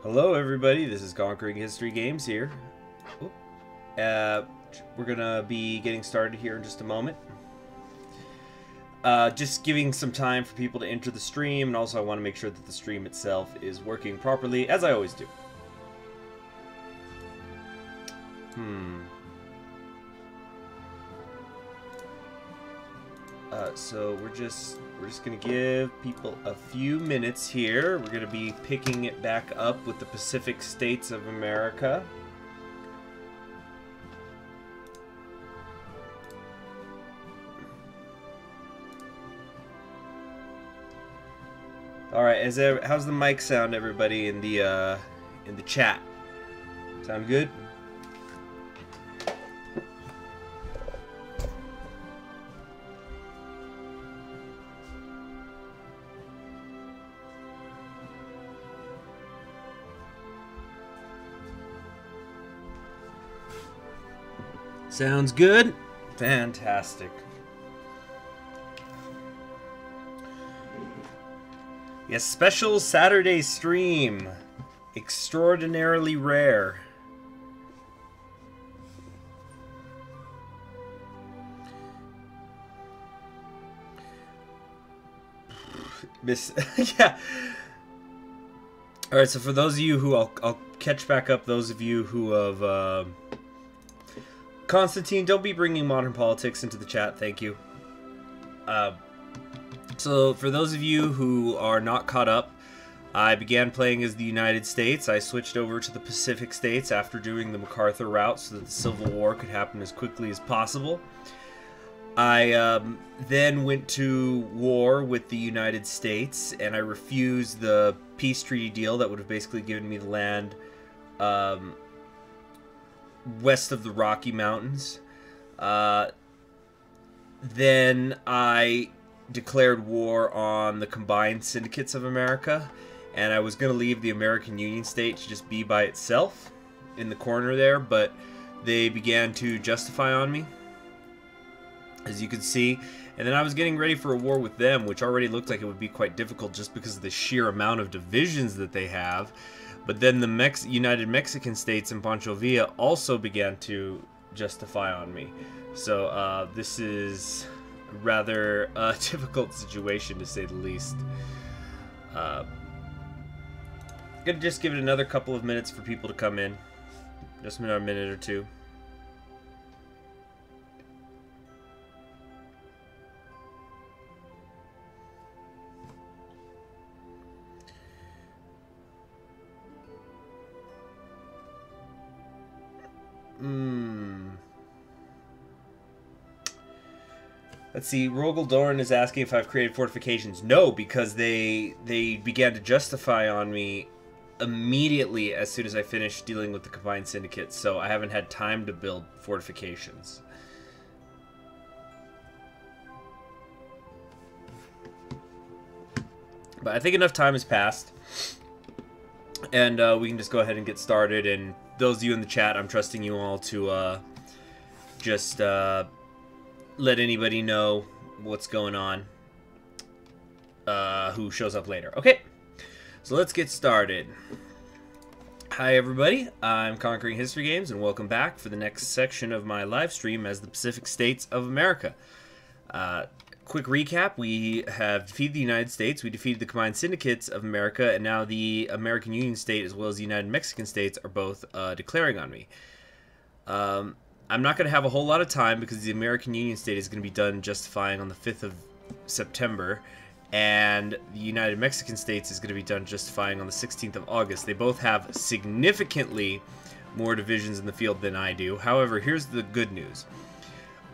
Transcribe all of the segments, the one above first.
Hello everybody, this is Conquering History Games here. We're gonna be getting started here in just a moment. Just giving some time for people to enter the stream, and also I want to make sure that the stream itself is working properly, as I always do. So we're just gonna give people a few minutes here. We're gonna be picking it back up with the Pacific States of America. All right, how's the mic sound, everybody, in the chat? Sound good? Sounds good? Fantastic. Yes, special Saturday stream. Extraordinarily rare. Yeah. Alright, so for those of you who I'll catch back up, those of you who have Constantine, don't be bringing modern politics into the chat, thank you. So, for those of you who are not caught up, I began playing as the United States. I switched over to the Pacific States after doing the MacArthur route so that the Civil War could happen as quickly as possible. I then went to war with the United States, and I refused the peace treaty deal that would have basically given me the land west of the Rocky Mountains. Then I declared war on the combined syndicates of America, and I was going to leave the American Union state to just be by itself in the corner there, but they began to justify on me, as you can see. And then I was getting ready for a war with them, which already looked like it would be quite difficult just because of the sheer amount of divisions that they have. But then the United Mexican States in Pancho Villa also began to justify on me. So this is a rather difficult situation, to say the least. I'm going to just give it another couple of minutes for people to come in. Just another minute or two. Let's see, Rogel Doran is asking if I've created fortifications. No, because they began to justify on me immediately as soon as I finished dealing with the combined syndicates, so I haven't had time to build fortifications. But I think enough time has passed, and we can just go ahead and get started. And those of you in the chat, I'm trusting you all to just let anybody know what's going on who shows up later. Okay, so let's get started. Hi everybody, I'm Conquering History Games, and welcome back for the next section of my live stream as the Pacific States of America. Quick recap, we have defeated the United States, we defeated the combined syndicates of America, and now the American Union State as well as the United Mexican States are both declaring on me. I'm not going to have a whole lot of time because the American Union State is going to be done justifying on the 5th of September, and the United Mexican States is going to be done justifying on the 16th of August. They both have significantly more divisions in the field than I do. However, here's the good news.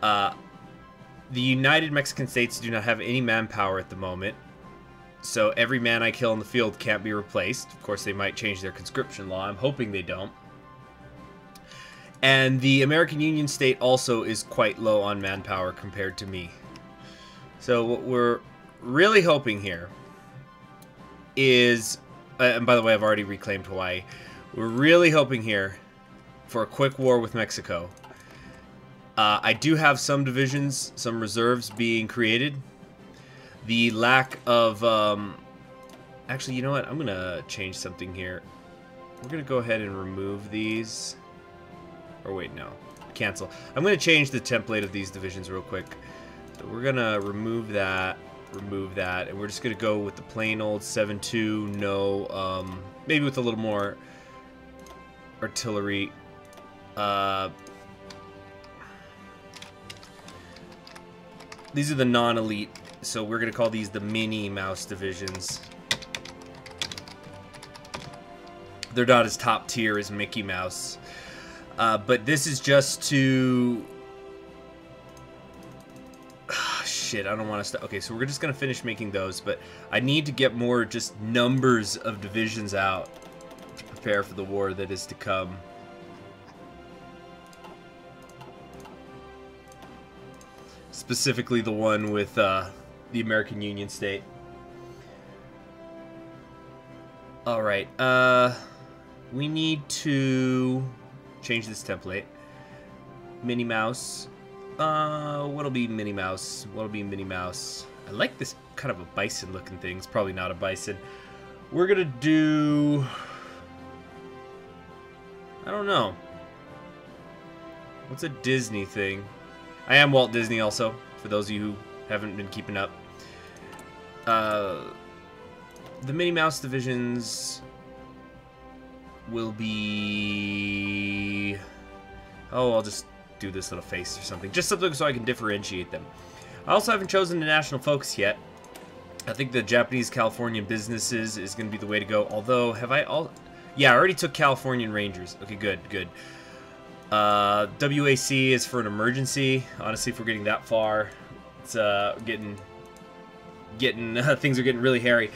The United Mexican States do not have any manpower at the moment, so every man I kill in the field can't be replaced. Of course, they might change their conscription law. I'm hoping they don't. And the American Union State also is quite low on manpower compared to me. So what we're really hoping here is, and by the way, I've already reclaimed Hawaii. We're really hoping here for a quick war with Mexico. I do have some divisions, some reserves being created. The lack of... actually, you know what? I'm going to change something here. we're going to go ahead and remove these. Or wait, no. Cancel. I'm going to change the template of these divisions real quick. So we're going to remove that, and we're just going to go with the plain old 7-2, no, maybe with a little more artillery. These are the non-elite, so we're going to call these the Mini Mouse divisions. They're not as top tier as Mickey Mouse. But this is just to... shit, I don't want to... Okay, so we're just going to finish making those, but I need to get more just numbers of divisions out to prepare for the war that is to come. Specifically the one with the American Union State. Alright, we need to change this template. Minnie Mouse. What'll be Minnie Mouse? What'll be Minnie Mouse? I like this kind of a bison looking thing. It's probably not a bison. We're gonna do... I don't know. What's a Disney thing? I am Walt Disney also, for those of you who haven't been keeping up. The Minnie Mouse divisions will be... Oh, I'll just do this little face or something. Just something so I can differentiate them. I also haven't chosen the national focus yet. I think the Japanese Californian businesses is going to be the way to go. Although, have I all... Yeah, I already took Californian Rangers. Okay, good, good. WAC is for an emergency. Honestly, if we're getting that far, it's things are getting really hairy.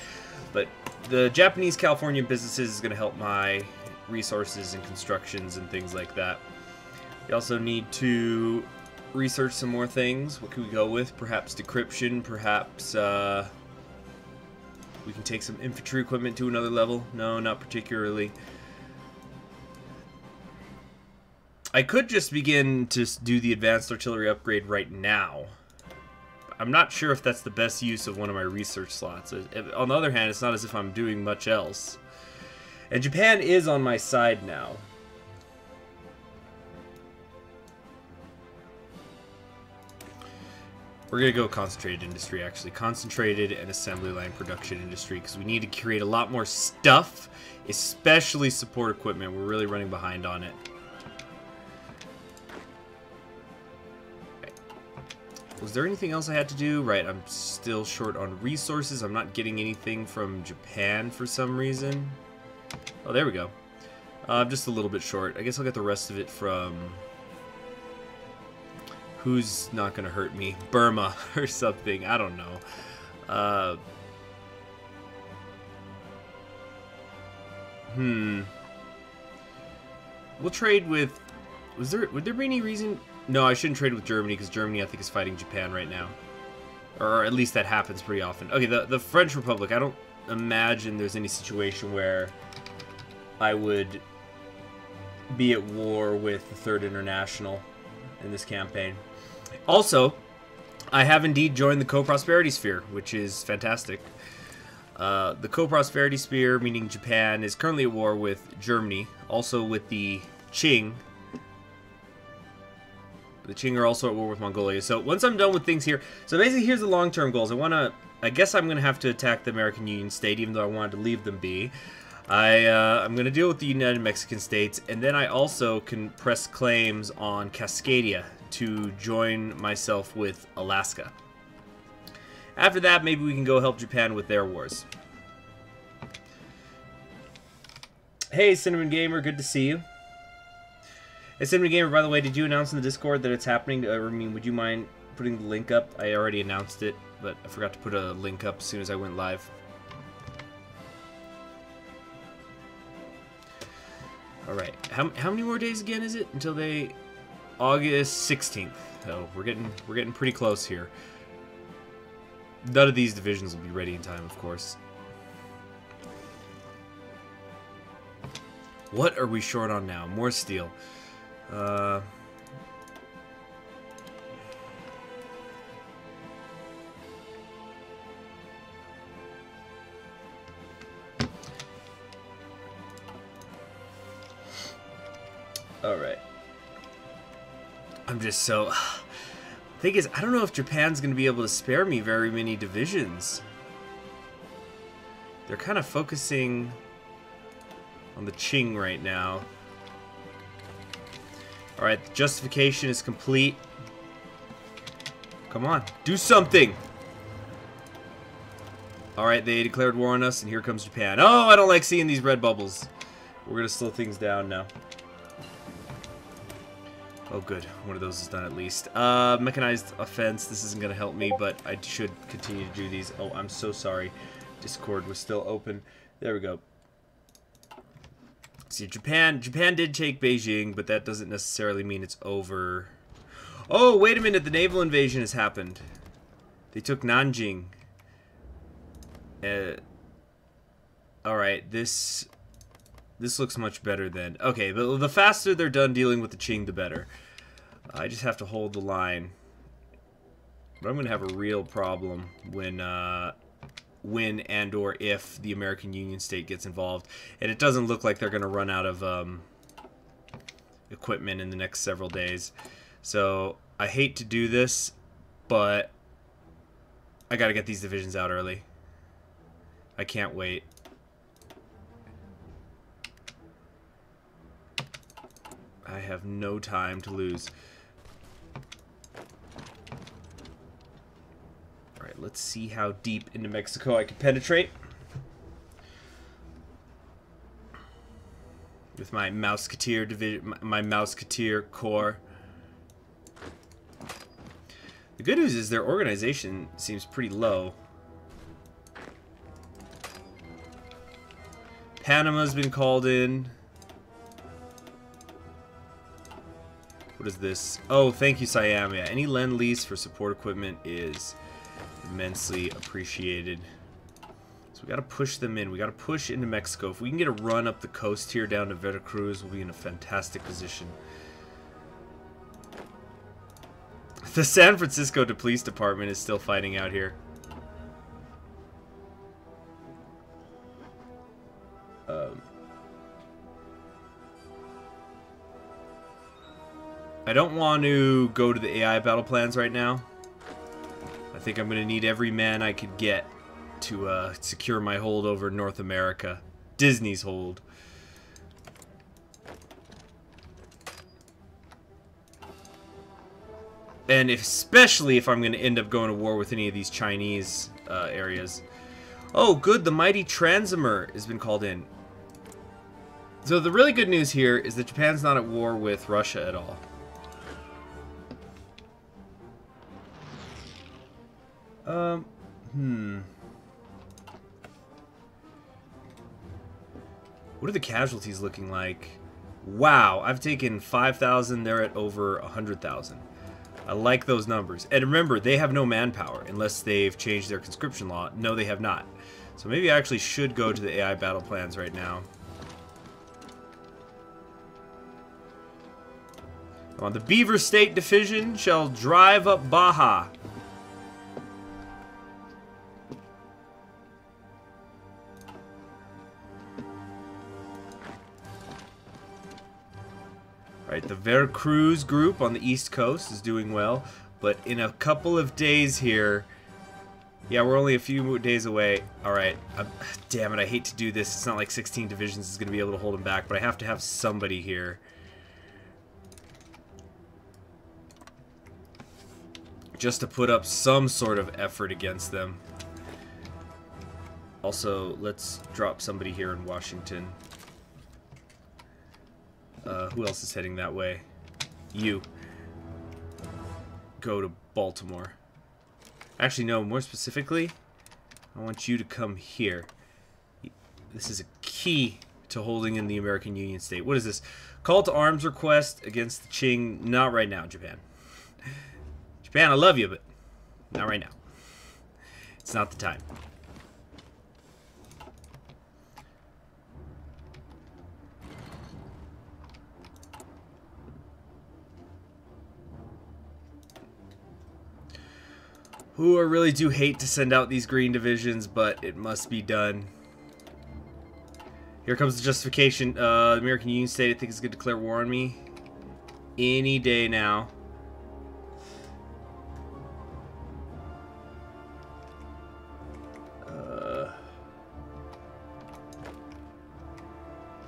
But the Japanese Californian businesses is going to help my resources and constructions and things like that. We also need to research some more things. What can we go with? Perhaps decryption. Perhaps we can take some infantry equipment to another level. No, not particularly. I could just begin to do the advanced artillery upgrade right now. I'm not sure if that's the best use of one of my research slots. On the other hand, it's not as if I'm doing much else. And Japan is on my side now. We're going to go concentrated industry, actually. Concentrated and assembly line production industry, because we need to create a lot more stuff, especially support equipment. We're really running behind on it. Was there anything else I had to do? Right, I'm still short on resources. I'm not getting anything from Japan for some reason. Oh, there we go. I'm just a little bit short. I guess I'll get the rest of it from... Who's not going to hurt me? Burma or something. I don't know. We'll trade with... Would there be any reason... No, I shouldn't trade with Germany, because Germany, I think, is fighting Japan right now. Or at least that happens pretty often. Okay, the French Republic, I don't imagine there's any situation where I would be at war with the Third International in this campaign. Also, I have indeed joined the Co-Prosperity Sphere, which is fantastic. The Co-Prosperity Sphere, meaning Japan, is currently at war with Germany, also with the Qing. The Qing are also at war with Mongolia. So once I'm done with things here, so basically here's the long-term goals. I guess I'm going to have to attack the American Union State, even though I wanted to leave them be. I'm going to deal with the United Mexican States, and then I also can press claims on Cascadia to join myself with Alaska. After that, maybe we can go help Japan with their wars. Hey, Cinnamon Gamer, good to see you. Hey, Cinnamon Gamer, by the way, did you announce in the Discord that it's happening? I mean, would you mind putting the link up? I already announced it, but I forgot to put a link up as soon as I went live. Alright, how many more days again is it until they... August 16th. So we're getting pretty close here. None of these divisions will be ready in time, of course. What are we short on now? More steel. Alright. I'm just so... Thing is, I don't know if Japan's going to be able to spare me very many divisions. They're kind of focusing on the Qing right now. Alright, the justification is complete. Come on, do something! Alright, they declared war on us, and here comes Japan. Oh, I don't like seeing these red bubbles. We're going to slow things down now. Oh, good. One of those is done at least. Mechanized offense. This isn't going to help me, but I should continue to do these. Oh, I'm so sorry. Discord was still open. There we go. See, Japan did take Beijing, but that doesn't necessarily mean it's over. Oh, wait a minute. The naval invasion has happened. They took Nanjing. Alright, this looks much better then. Okay, but the faster they're done dealing with the Qing, the better. I just have to hold the line. But I'm going to have a real problem when and or if the American Union State gets involved. And it doesn't look like they're going to run out of equipment in the next several days. So, I hate to do this, but I got to get these divisions out early. I can't wait. I have no time to lose. Alright, let's see how deep into Mexico I can penetrate. With my Mousquetaire division, my Mousquetaire Corps. The good news is their organization seems pretty low. Panama's been called in. What is this? Oh, thank you, Siam. Yeah, any lend-lease for support equipment is immensely appreciated. So we got to push them in. We got to push into Mexico. If we can get a run up the coast here down to Veracruz, we'll be in a fantastic position. The San Francisco Police Department is still fighting out here. I don't want to go to the AI battle plans right now. I think I'm going to need every man I could get to secure my hold over North America. Disney's hold. And especially if I'm going to end up going to war with any of these Chinese areas. Oh, good. The mighty Transimer has been called in. So the really good news here is that Japan's not at war with Russia at all. What are the casualties looking like? Wow, I've taken 5,000. They're at over 100,000. I like those numbers. And remember, they have no manpower unless they've changed their conscription law. No, they have not. So maybe I actually should go to the AI battle plans right now. Come on, the Beaver State Division shall drive up Baja. Right, the Veracruz group on the East Coast is doing well, but in a couple of days here, yeah, we're only a few days away. All right, damn it, I hate to do this. It's not like 16 divisions is going to be able to hold them back, but I have to have somebody here. Just to put up some sort of effort against them. Also, let's drop somebody here in Washington. Who else is heading that way? You. Go to Baltimore. Actually, no, more specifically, I want you to come here. This is a key to holding in the American Union State. What is this? Call to arms request against the Qing. Not right now, Japan. Japan, I love you, but not right now. It's not the time. Ooh, I really do hate to send out these green divisions, but it must be done. Here comes the justification. The American Union State, I think, is going to declare war on me. any day now.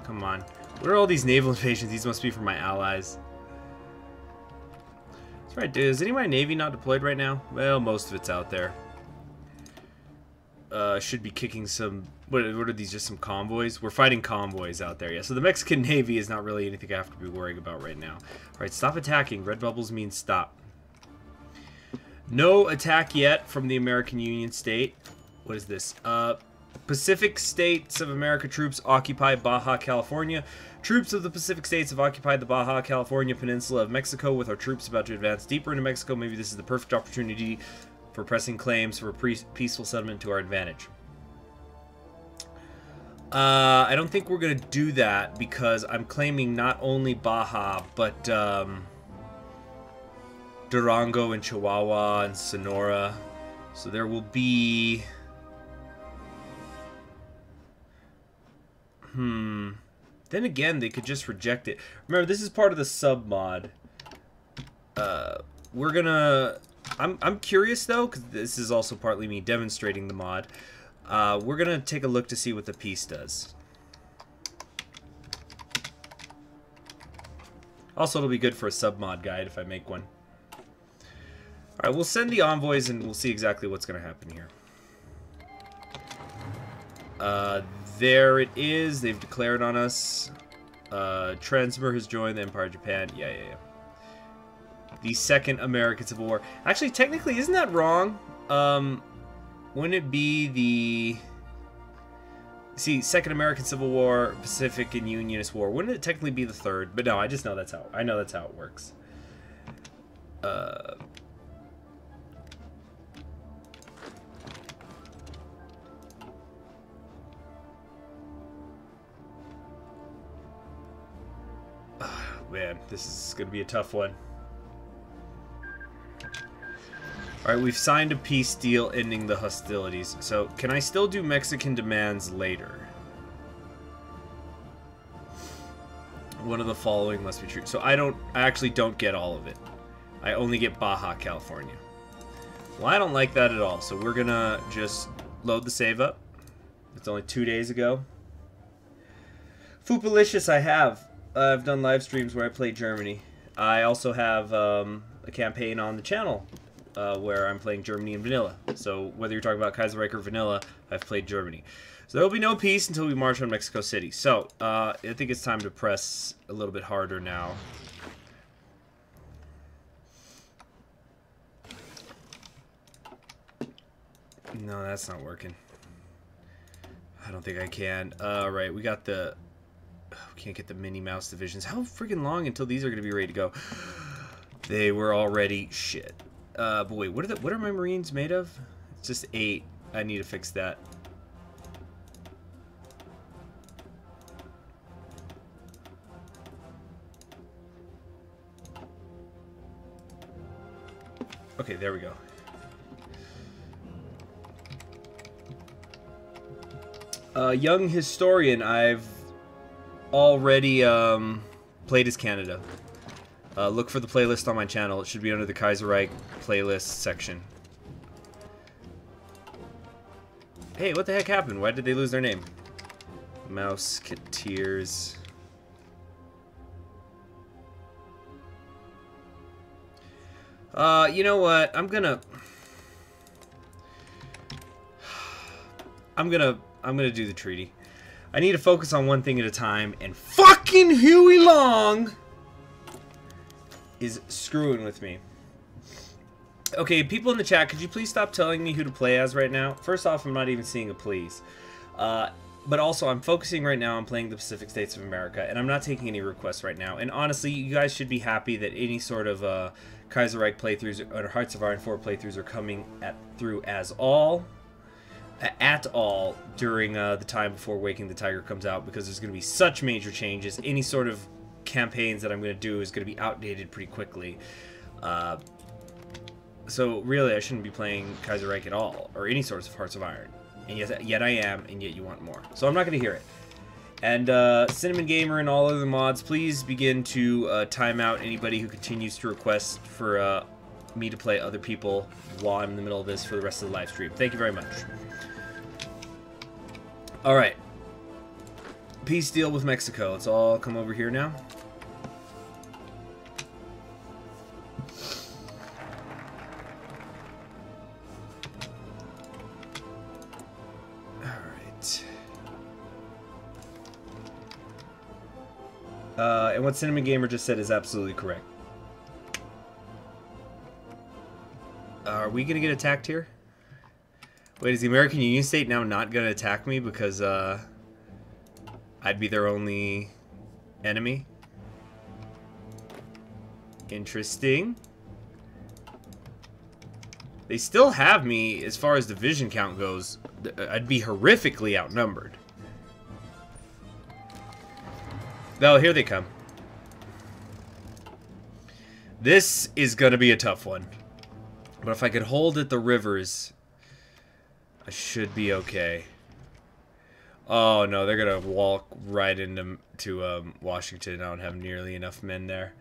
Come on. What are all these naval invasions? These must be from my allies. That's right, dude. Is any of my Navy not deployed right now? Well, most of it's out there. Should be kicking some... What are these? Just some convoys? We're fighting convoys out there, yeah. So the Mexican Navy is not really anything I have to be worrying about right now. Alright, stop attacking. Red bubbles means stop. No attack yet from the American Union state. What is this? Pacific States of America troops occupy Baja California. Troops of the Pacific States have occupied the Baja California peninsula of Mexico. With our troops about to advance deeper into Mexico, maybe this is the perfect opportunity for pressing claims for a peaceful settlement to our advantage. I don't think we're going to do that because I'm claiming not only Baja, but Durango and Chihuahua and Sonora. So there will be... Then again, they could just reject it. Remember, this is part of the submod. We're gonna... I'm curious, though, because this is also partly me demonstrating the mod. We're gonna take a look to see what the peace does. Also, it'll be good for a submod guide if I make one. Alright, we'll send the envoys and we'll see exactly what's gonna happen here. There it is. They've declared on us. Transmer has joined the Empire of Japan. Yeah. The Second American Civil War. Actually, technically, isn't that wrong? Wouldn't it be the... See, Second American Civil War, Pacifican Unionist War. Wouldn't it technically be the third? But no, I just know that's how... I know that's how it works. Man, this is going to be a tough one. Alright, we've signed a peace deal ending the hostilities. So, can I still do Mexican demands later? One of the following must be true. So, I actually don't get all of it. I only get Baja California. Well, I don't like that at all. So, we're going to just load the save up. It's only 2 days ago. Foopalicious I have. I've done live streams where I play Germany. I also have a campaign on the channel where I'm playing Germany and vanilla. So whether you're talking about Kaiserreich or vanilla, I've played Germany. So there will be no peace until we march on Mexico City. So I think it's time to press a little bit harder now. No, that's not working. I don't think I can. Right, we got the... We can't get the Minnie Mouse divisions. How freaking long until these are going to be ready to go? They were already shit. But wait, what are my Marines made of? It's just 8. I need to fix that. Okay, there we go. Young historian, I've already played as Canada. Look for the playlist on my channel. It should be under the Kaiserreich playlist section. Hey, what the heck happened? Why did they lose their name? Mouseketeers. You know what? I'm gonna do the treaty. I need to focus on one thing at a time, and fucking Huey Long is screwing with me. Okay, people in the chat, could you please stop telling me who to play as right now? First off, I'm not even seeing a please. But also, I'm focusing right now on playing the Pacific States of America, and I'm not taking any requests right now. And honestly, you guys should be happy that any sort of Kaiserreich playthroughs or Hearts of Iron 4 playthroughs are coming through at all during the time before Waking the Tiger comes out, because there's going to be such major changes. Any sort of campaigns that I'm going to do is going to be outdated pretty quickly. So really, I shouldn't be playing Kaiserreich at all, or any sorts of Hearts of Iron. And yet I am, and yet you want more. So I'm not going to hear it. And Cinnamon Gamer and all other mods, please begin to time out anybody who continues to request for me to play other people while I'm in the middle of this for the rest of the live stream. Thank you very much. Alright. Peace deal with Mexico. Let's all come over here now. And what Cinnamon Gamer just said is absolutely correct. Are we gonna get attacked here? Wait, is the American Union State now not gonna attack me because I'd be their only enemy? Interesting. They still have me as far as division count goes. I'd be horrifically outnumbered. Oh, here they come. This is gonna be a tough one. But if I could hold at the rivers, I should be okay. Oh no, they're gonna walk right into Washington. I don't have nearly enough men there.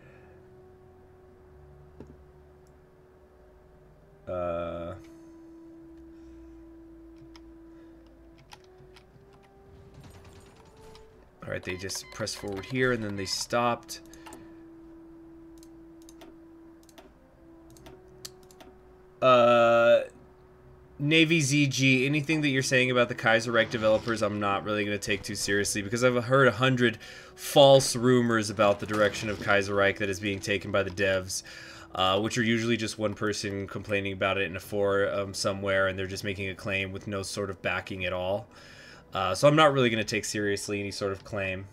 Alright, they just pressed forward here and then they stopped. Navy ZG, anything that you're saying about the Kaiserreich developers, I'm not really going to take too seriously because I've heard 100 false rumors about the direction of Kaiserreich that is being taken by the devs, which are usually just one person complaining about it in a forum somewhere, and they're just making a claim with no sort of backing at all. So I'm not really going to take seriously any sort of claim.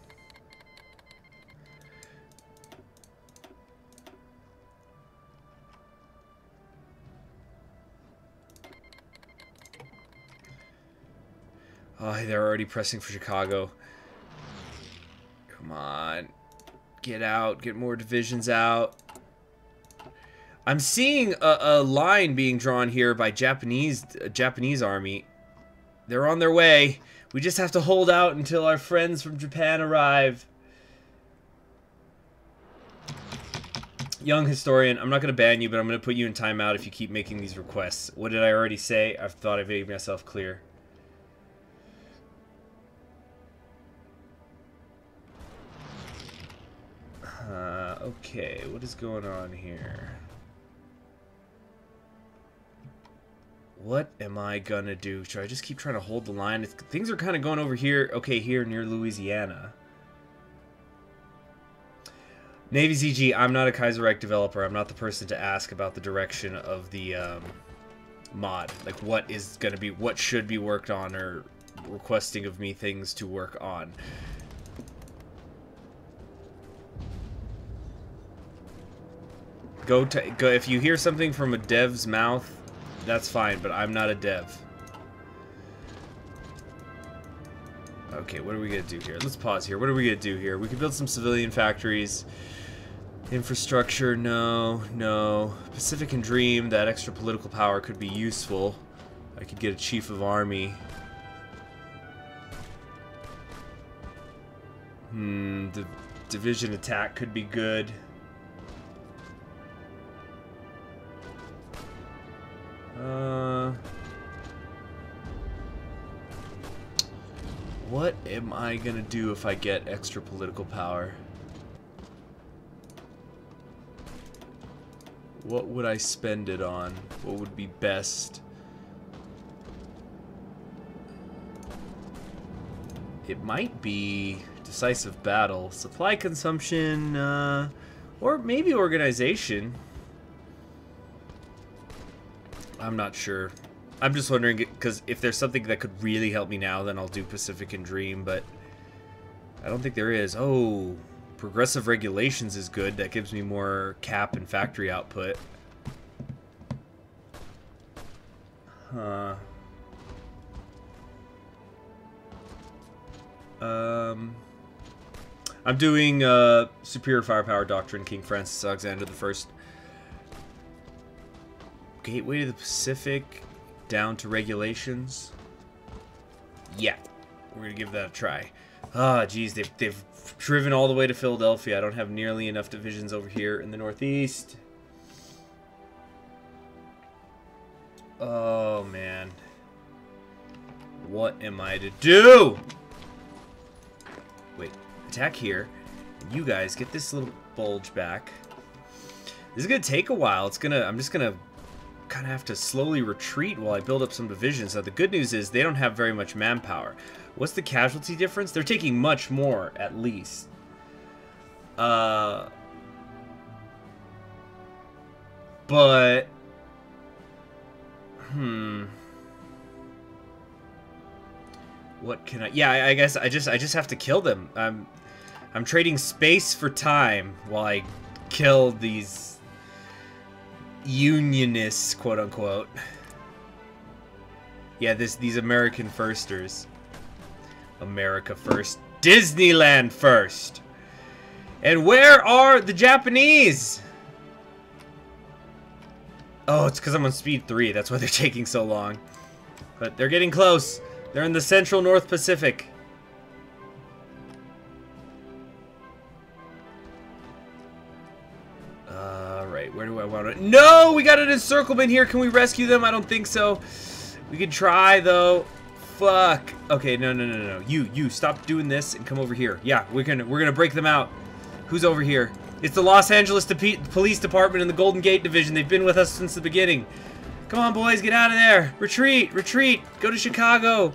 Oh, they're already pressing for Chicago. Come on. Get out. Get more divisions out. I'm seeing a line being drawn here by Japanese army. They're on their way. We just have to hold out until our friends from Japan arrive. Young historian, I'm not going to ban you, but I'm going to put you in timeout if you keep making these requests. What did I already say? I thought I made myself clear. Okay, what is going on here? What am I gonna do? Should I just keep trying to hold the line? Things are kind of going over here. Okay, here near Louisiana. Navy ZG, I'm not a Kaiserreich developer. I'm not the person to ask about the direction of the mod. Like, what is gonna be, what should be worked on, or requesting of me things to work on. Go if you hear something from a dev's mouth, that's fine, but I'm not a dev. Okay, what are we gonna do here? Let's pause here. What are we gonna do here? We could build some civilian factories. Infrastructure, no, no. Pacifican Dream, that extra political power could be useful. I could get a chief of army. The division attack could be good. What am I gonna do if I get extra political power? What would I spend it on? What would be best? It might be decisive battle, supply consumption, or maybe organization. I'm not sure. I'm just wondering, because if there's something that could really help me now, then I'll do Pacifican Dream, but I don't think there is. Oh, progressive regulations is good. That gives me more cap and factory output. Huh. I'm doing Superior Firepower Doctrine, King Francis Alexander I. Gateway to the Pacific, down to regulations. Yeah, we're gonna give that a try. Ah, geez, they've driven all the way to Philadelphia. I don't have nearly enough divisions over here in the Northeast. Oh, man. What am I to do? Wait, attack here. You guys get this little bulge back. This is gonna take a while. I'm just gonna kind of have to slowly retreat while I build up some divisions. Now the good news is they don't have very much manpower. What's the casualty difference? They're taking much more, at least. But what can I? Yeah, I guess I just have to kill them. I'm trading space for time while I kill these unionists, quote unquote. Yeah, these American firsters. America first. Disneyland first. And where are the Japanese? Oh, it's because I'm on speed 3. That's why they're taking so long. But they're getting close. They're in the central North Pacific. Alright, where do I want to... No! We got an encirclement here. Can we rescue them? I don't think so. We could try, though. Fuck. Okay, no. You stop doing this and come over here. Yeah, we're gonna break them out. Who's over here? It's the Los Angeles Police Department and the Golden Gate Division. They've been with us since the beginning. Come on, boys, get out of there. Retreat, retreat. Go to Chicago.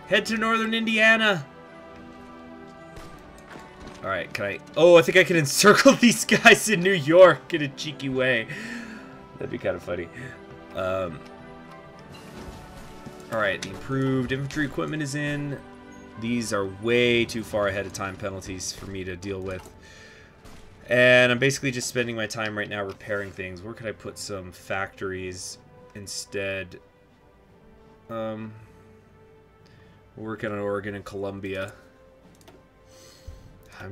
Head to northern Indiana. Alright, can I... Oh, I think I can encircle these guys in New York in a cheeky way. That'd be kind of funny. Alright, the improved infantry equipment is in. These are way too far ahead of time penalties for me to deal with. And I'm basically just spending my time right now repairing things. Where could I put some factories instead? Working on Oregon and Columbia. I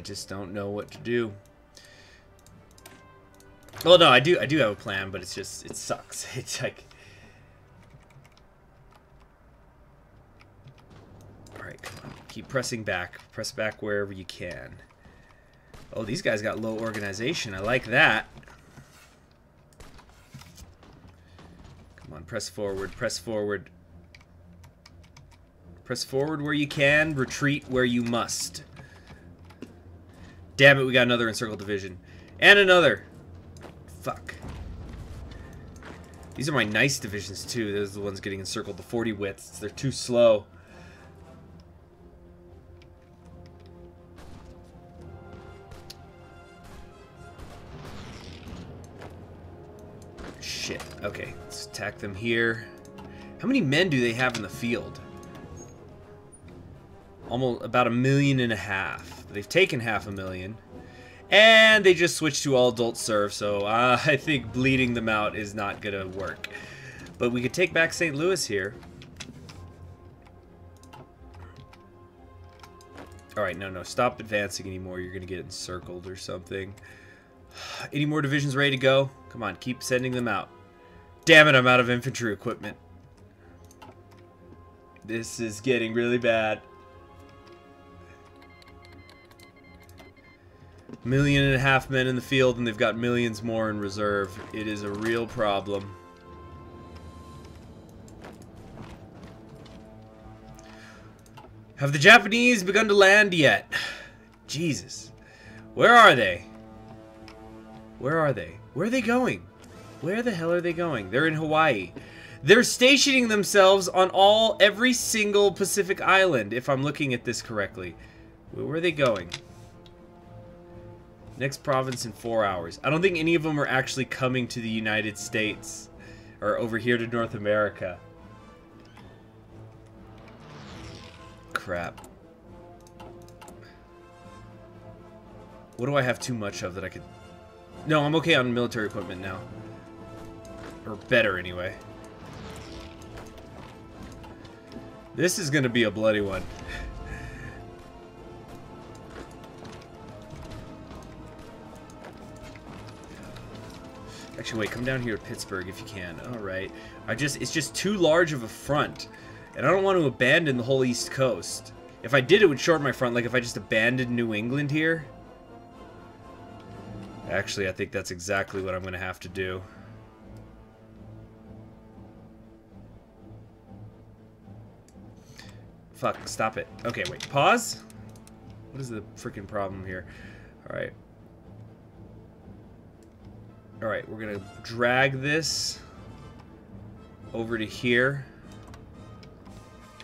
just don't know what to do. Well, no, I do have a plan, but it sucks. It's like... Alright, come on. Keep pressing back. Press back wherever you can. Oh, these guys got low organization. I like that. Come on, press forward. Press forward. Press forward where you can. Retreat where you must. Damn it, we got another encircled division. And another. Fuck. These are my nice divisions, too. Those are the ones getting encircled. The 40 widths. They're too slow. Shit. Okay, let's attack them here. How many men do they have in the field? Almost about 1.5 million. They've taken 500,000. And they just switched to all adult serve, so I think bleeding them out is not gonna work. But we could take back St. Louis here. Alright, no, stop advancing anymore. You're gonna get encircled or something. Any more divisions ready to go? Come on, keep sending them out. Damn it, I'm out of infantry equipment. This is getting really bad. 1.5 million men in the field, and they've got millions more in reserve. It is a real problem. Have the Japanese begun to land yet? Jesus. Where are they? Where are they? Where are they going? Where the hell are they going? They're in Hawaii. They're stationing themselves on every single Pacific island, if I'm looking at this correctly. Where are they going? Next province in 4 hours. I don't think any of them are actually coming to the United States. Or over here to North America. Crap. What do I have too much of that I could... No, I'm okay on military equipment now. Or better, anyway. This is gonna be a bloody one. Actually, wait, come down here to Pittsburgh if you can. Alright. It's just too large of a front. And I don't want to abandon the whole East Coast. If I did, it would shorten my front. Like if I just abandoned New England here. Actually, I think that's exactly what I'm going to have to do. Fuck, stop it. Okay, wait. Pause? What is the freaking problem here? Alright. Alright, we're going to drag this over to here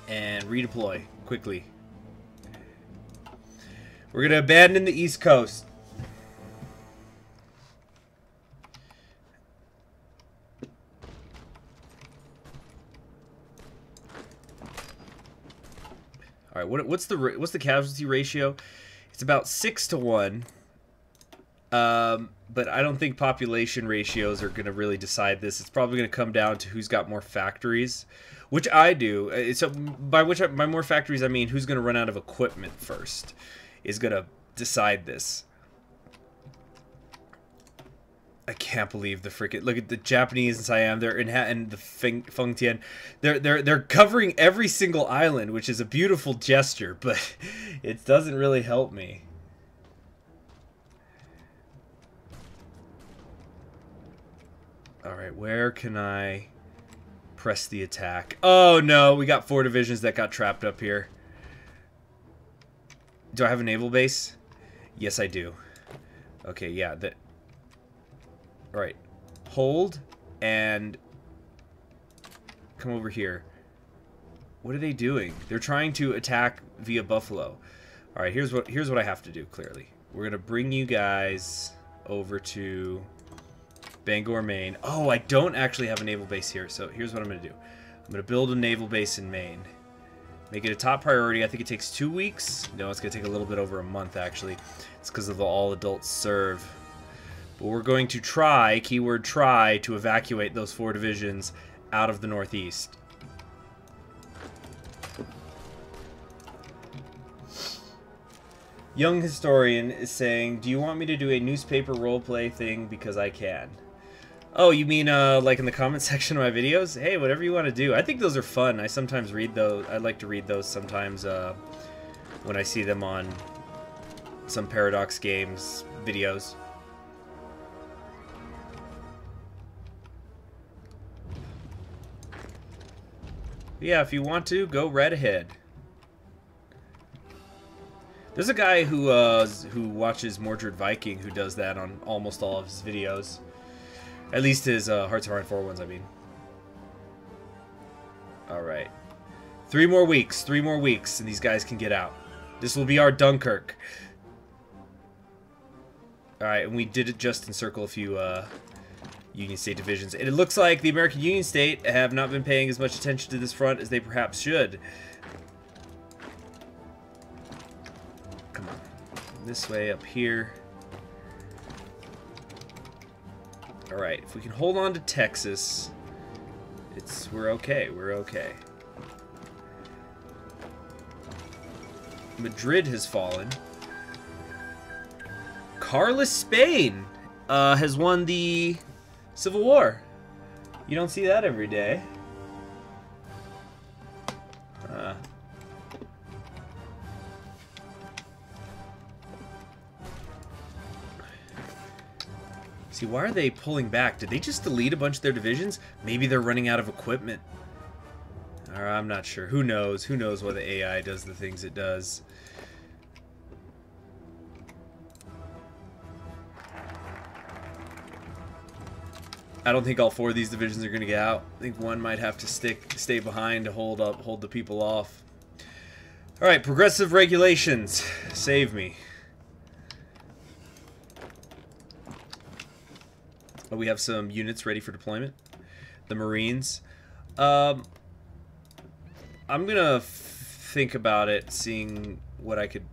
and redeploy quickly. We're going to abandon the East Coast. All right, what's the casualty ratio? It's about 6 to 1. But I don't think population ratios are going to really decide this. It's probably going to come down to who's got more factories, which I do. So by more factories I mean who's going to run out of equipment first is going to decide this. I can't believe the freaking look at the Japanese in Siam. They're in the Fengtian. They're covering every single island, which is a beautiful gesture, but it doesn't really help me. All right, where can I press the attack? Oh no, we got 4 divisions that got trapped up here. Do I have a naval base? Yes, I do. Okay, yeah, that. All right, hold and come over here. What are they doing? They're trying to attack via Buffalo. All right, here's what I have to do. Clearly, we're gonna bring you guys over to Bangor, Maine. Oh, I don't actually have a naval base here, so here's what I'm gonna do. I'm gonna build a naval base in Maine. Make it a top priority. I think it takes 2 weeks. No, it's gonna take a little bit over a month actually. It's because of the all adults serve. But we're going to try, keyword try, to evacuate those 4 divisions out of the Northeast. Young Historian is saying, do you want me to do a newspaper roleplay thing because I can? Oh, you mean like in the comment section of my videos? Hey, whatever you want to do. I think those are fun. I sometimes read those. I like to read those sometimes when I see them on some Paradox Games videos. Yeah, if you want to, go right ahead. There's a guy who watches Mordred Viking who does that on almost all of his videos. At least his Hearts of Iron 4 ones, I mean. Alright. 3 more weeks, and these guys can get out. This will be our Dunkirk. Alright, and we did it just encircle a few Union State divisions. And it looks like the American Union State have not been paying as much attention to this front as they perhaps should. Come on. This way, up here. Alright, if we can hold on to Texas, we're okay, we're okay. Madrid has fallen. Carlos Spain has won the Civil War. You don't see that every day. See, why are they pulling back? Did they just delete a bunch of their divisions? Maybe they're running out of equipment. Or I'm not sure. Who knows? Who knows why the AI does the things it does? I don't think all 4 of these divisions are going to get out. I think one might have to stay behind to hold the people off. All right, progressive regulations. Save me. Oh, we have some units ready for deployment. The Marines. I'm gonna think about it, seeing what I could,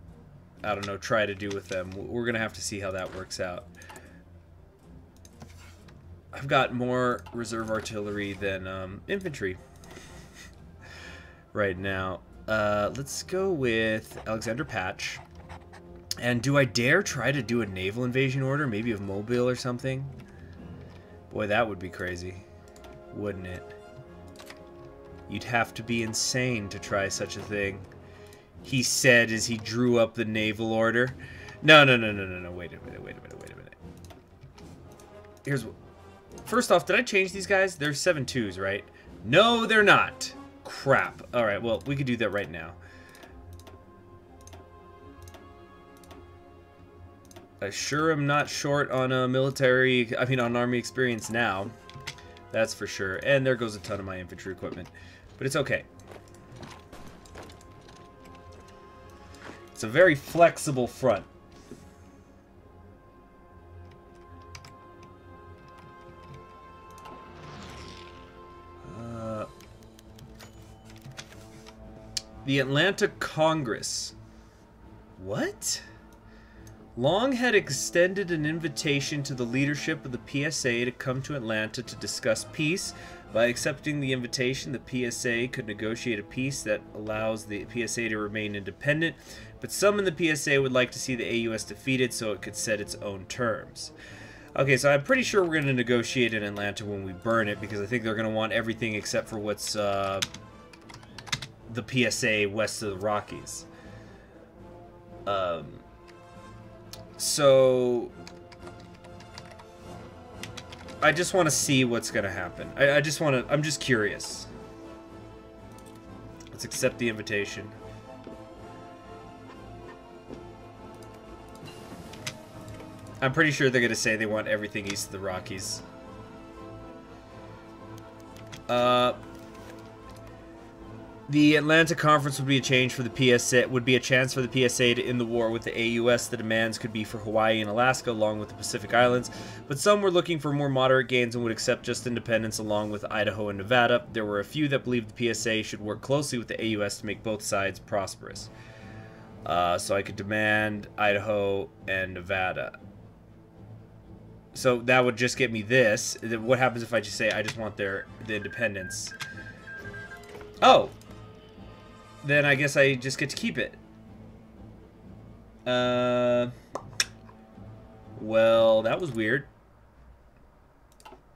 I don't know, try to do with them. We're gonna have to see how that works out. I've got more reserve artillery than infantry right now. Let's go with Alexander Patch. And do I dare try to do a naval invasion order, maybe of Mobile or something? Boy, that would be crazy, wouldn't it? You'd have to be insane to try such a thing. He said as he drew up the naval order. No. Wait a minute. Here's what. First off, did I change these guys? They're 7.2s, right? No, they're not. Crap. Alright, well, we could do that right now. I sure am not short on on army experience now. That's for sure. And there goes a ton of my infantry equipment. But it's okay. It's a very flexible front. The Atlanta Congress. What? Long had extended an invitation to the leadership of the PSA to come to Atlanta to discuss peace. By accepting the invitation, the PSA could negotiate a peace that allows the PSA to remain independent, but some in the PSA would like to see the AUS defeated so it could set its own terms. Okay, so I'm pretty sure we're going to negotiate in Atlanta when we burn it, because I think they're going to want everything except for what's the PSA west of the Rockies. So I just want to see what's going to happen. I'm just curious. Let's accept the invitation. I'm pretty sure they're going to say they want everything east of the Rockies. The Atlanta Conference would be a change for the PSA. Would be a chance for the PSA to end the war with the AUS. The demands could be for Hawaii and Alaska, along with the Pacific Islands. But some were looking for more moderate gains and would accept just independence, along with Idaho and Nevada. There were a few that believed the PSA should work closely with the AUS to make both sides prosperous. So I could demand Idaho and Nevada. So that would just get me this. What happens if I just say I just want the independence? Oh! Then I guess I just get to keep it. Well, that was weird.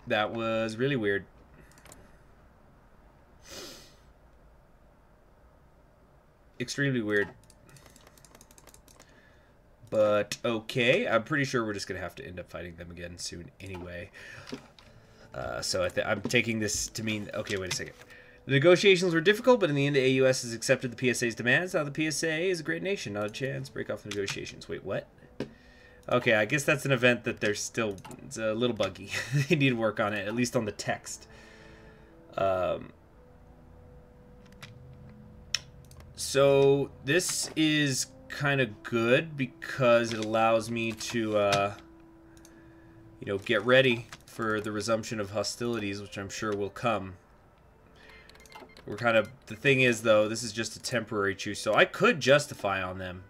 That was really weird. Extremely weird. But, okay. I'm pretty sure we're just going to have to end up fighting them again soon anyway. So I'm taking this to mean... Okay, wait a second. The negotiations were difficult, but in the end, the AUS has accepted the PSA's demands. Now the PSA is a great nation. Not a chance. Break off the negotiations. Wait, what? Okay, I guess that's an event that they're still... It's a little buggy. They need to work on it, at least on the text. So, this is kind of good because it allows me to, you know, get ready for the resumption of hostilities, which I'm sure will come. We're kind of... The thing is, though, this is just a temporary truce, so I could justify on them.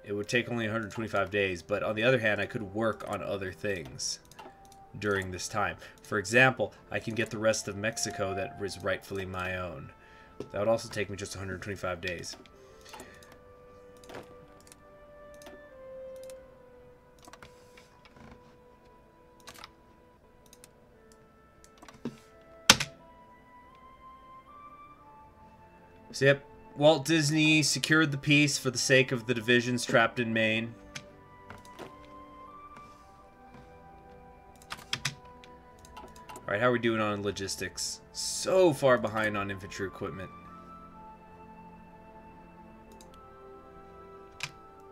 It would take only 125 days, but on the other hand, I could work on other things during this time. For example, I can get the rest of Mexico that is rightfully my own. That would also take me just 125 days. So, yep, Walt Disney secured the peace for the sake of the divisions trapped in Maine. Alright, how are we doing on logistics? So far behind on infantry equipment.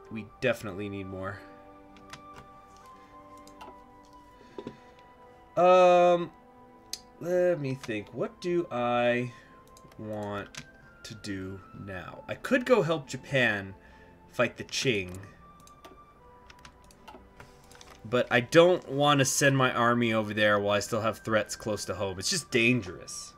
We definitely need more. Let me think. What do I want to do now? I could go help Japan fight the Qing, but I don't want to send my army over there while I still have threats close to home. It's just dangerous.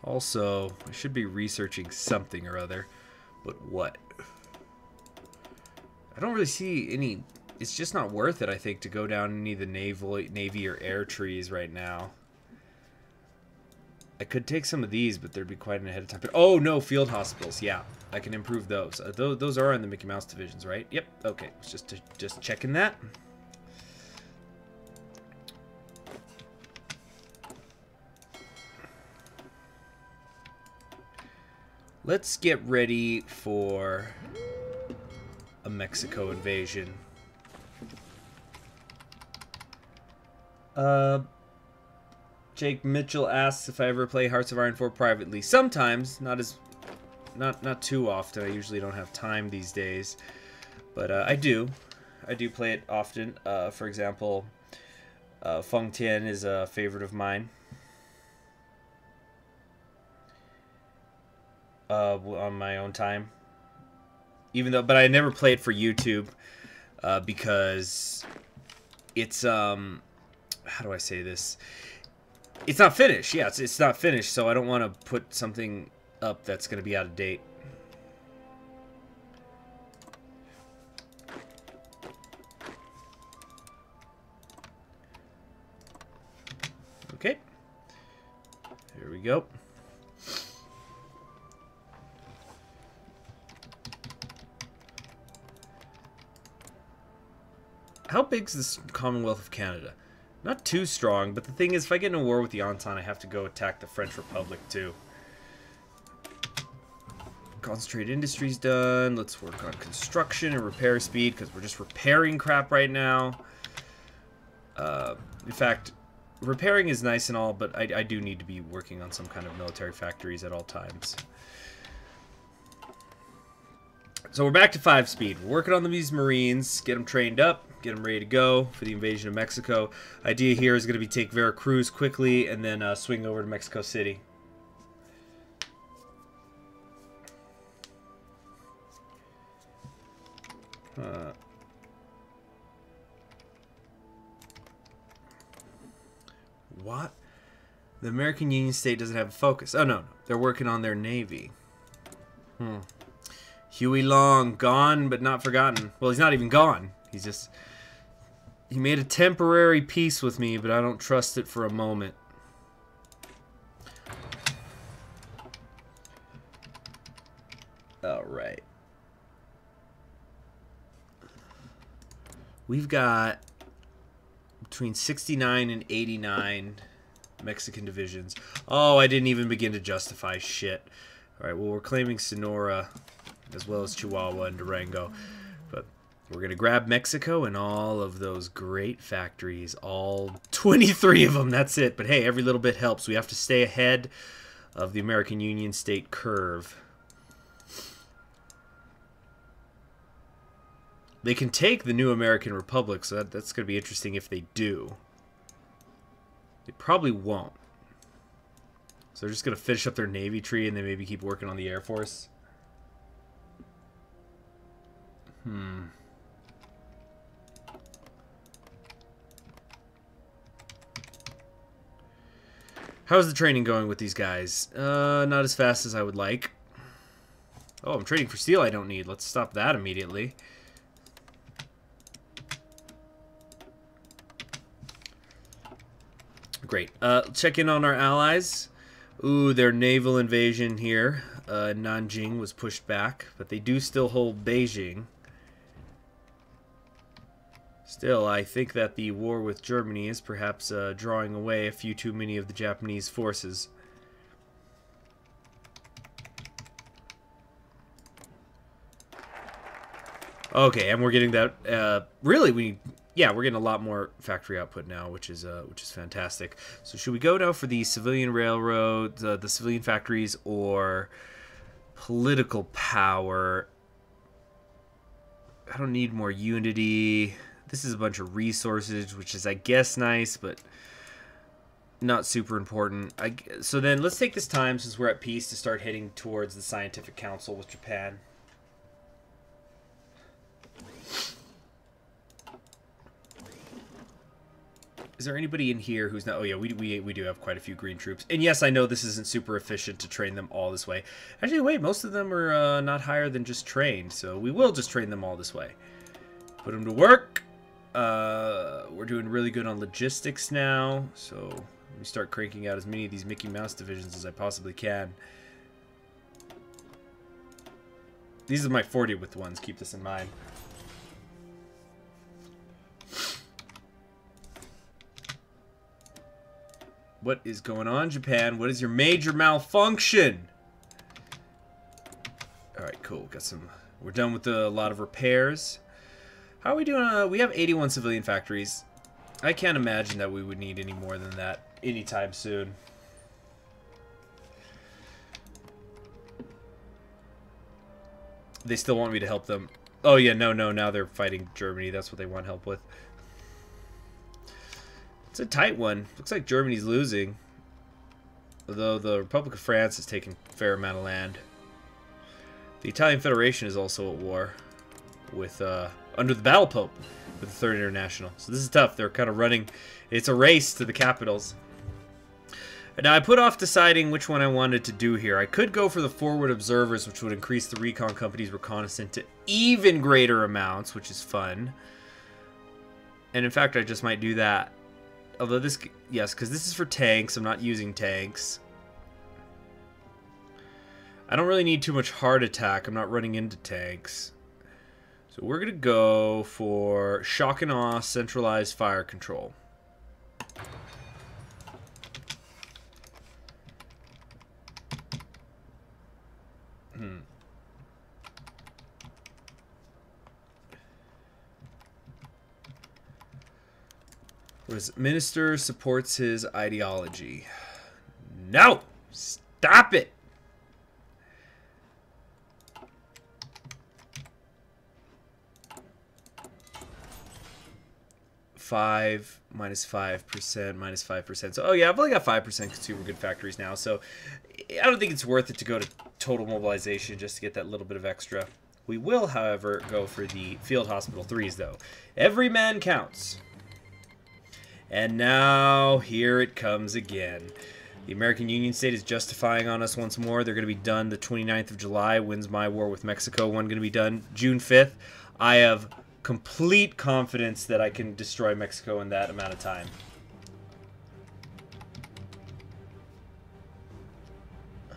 Also, I should be researching something or other, but what? I don't really see any... It's just not worth it, I think, to go down any of the Navy or air trees right now. I could take some of these, but there'd be quite an ahead of time. But, oh, no, field hospitals. Yeah, I can improve those. Those are in the Mickey Mouse divisions, right? Yep, okay. Just checking that. Let's get ready for a Mexico invasion. Jake Mitchell asks if I ever play Hearts of Iron 4 privately. Sometimes, not too often. I usually don't have time these days, but I do play it often. For example, Feng Tian is a favorite of mine. On my own time, but I never play it for YouTube because it's how do I say this? It's not finished. Yeah, it's not finished, so I don't want to put something up that's going to be out of date. Okay. Here we go. How big's this Commonwealth of Canada? Not too strong, but the thing is, if I get in a war with the Entente, I have to go attack the French Republic, too. Concentrated industry's done. Let's work on construction and repair speed, because we're just repairing crap right now. In fact, repairing is nice and all, but I do need to be working on some kind of military factories at all times. So we're back to 5 speed. We're working on these Marines, get them trained up, get them ready to go for the invasion of Mexico. Idea here is going to be take Veracruz quickly and then swing over to Mexico City. What? The American Union State doesn't have a focus. Oh, no. They're working on their Navy. Huey Long, gone but not forgotten. Well, he's not even gone. He's just... He made a temporary peace with me, but I don't trust it for a moment. Alright. We've got between 69 and 89 Mexican divisions. Oh, I didn't even begin to justify shit. Alright, well, we're claiming Sonora as well as Chihuahua and Durango. But we're going to grab Mexico and all of those great factories. All 23 of them, that's it. But hey, every little bit helps. We have to stay ahead of the American Union State curve. They can take the new American Republic, so that's going to be interesting if they do. They probably won't. So they're just going to finish up their Navy tree and then maybe keep working on the Air Force. How's the training going with these guys? Not as fast as I would like. Oh, I'm trading for steel I don't need. Let's stop that immediately. Great. Check in on our allies. Ooh, their naval invasion here. Nanjing was pushed back, but they do still hold Beijing. Still, I think that the war with Germany is perhaps drawing away a few too many of the Japanese forces. Okay, and we're getting that. Really, we're getting a lot more factory output now, which is fantastic. So, should we go now for the civilian railroads, the civilian factories, or political power? I don't need more unity. This is a bunch of resources, which is, I guess, nice, but not super important. So then, let's take this time, since we're at peace, to start heading towards the Scientific Council with Japan. Is there anybody in here who's not... Oh, yeah, we do have quite a few green troops. And yes, I know this isn't super efficient to train them all this way. Actually, wait, most of them are not higher than just trained, so we will just train them all this way. Put them to work. We're doing really good on logistics now, so let me start cranking out as many of these Mickey Mouse divisions as I possibly can. These are my 40th ones, keep this in mind. What is going on, Japan? What is your major malfunction? cool. Got some. We're done with a lot of repairs. How are we doing? We have 81 civilian factories. I can't imagine that we would need any more than that anytime soon. They still want me to help them. Oh yeah, no, now they're fighting Germany. That's what they want help with. It's a tight one. Looks like Germany's losing. Although the Republic of France has taken a fair amount of land. The Italian Federation is also at war with under the Battle Pope with the Third International. So this is tough. They're kind of running. It's a race to the capitals. Now I put off deciding which one I wanted to do here. I could go for the forward observers, which would increase the recon company's reconnaissance to even greater amounts, which is fun. And in fact, I just might do that. Although this, yes, because this is for tanks. I'm not using tanks. I don't really need too much hard attack. I'm not running into tanks. So we're going to go for shock and awe centralized fire control. Minister supports his ideology. No! Stop it! -5%, -5%. So, oh yeah, I've only got 5% consumer good factories now, so I don't think it's worth it to go to total mobilization just to get that little bit of extra. We will, however, go for the field hospital 3s, though. Every man counts. And now, here it comes again. The American Union State is justifying on us once more. They're going to be done the 29th of July. When's my war with Mexico one going to be done? June 5th. I have complete confidence that I can destroy Mexico in that amount of time.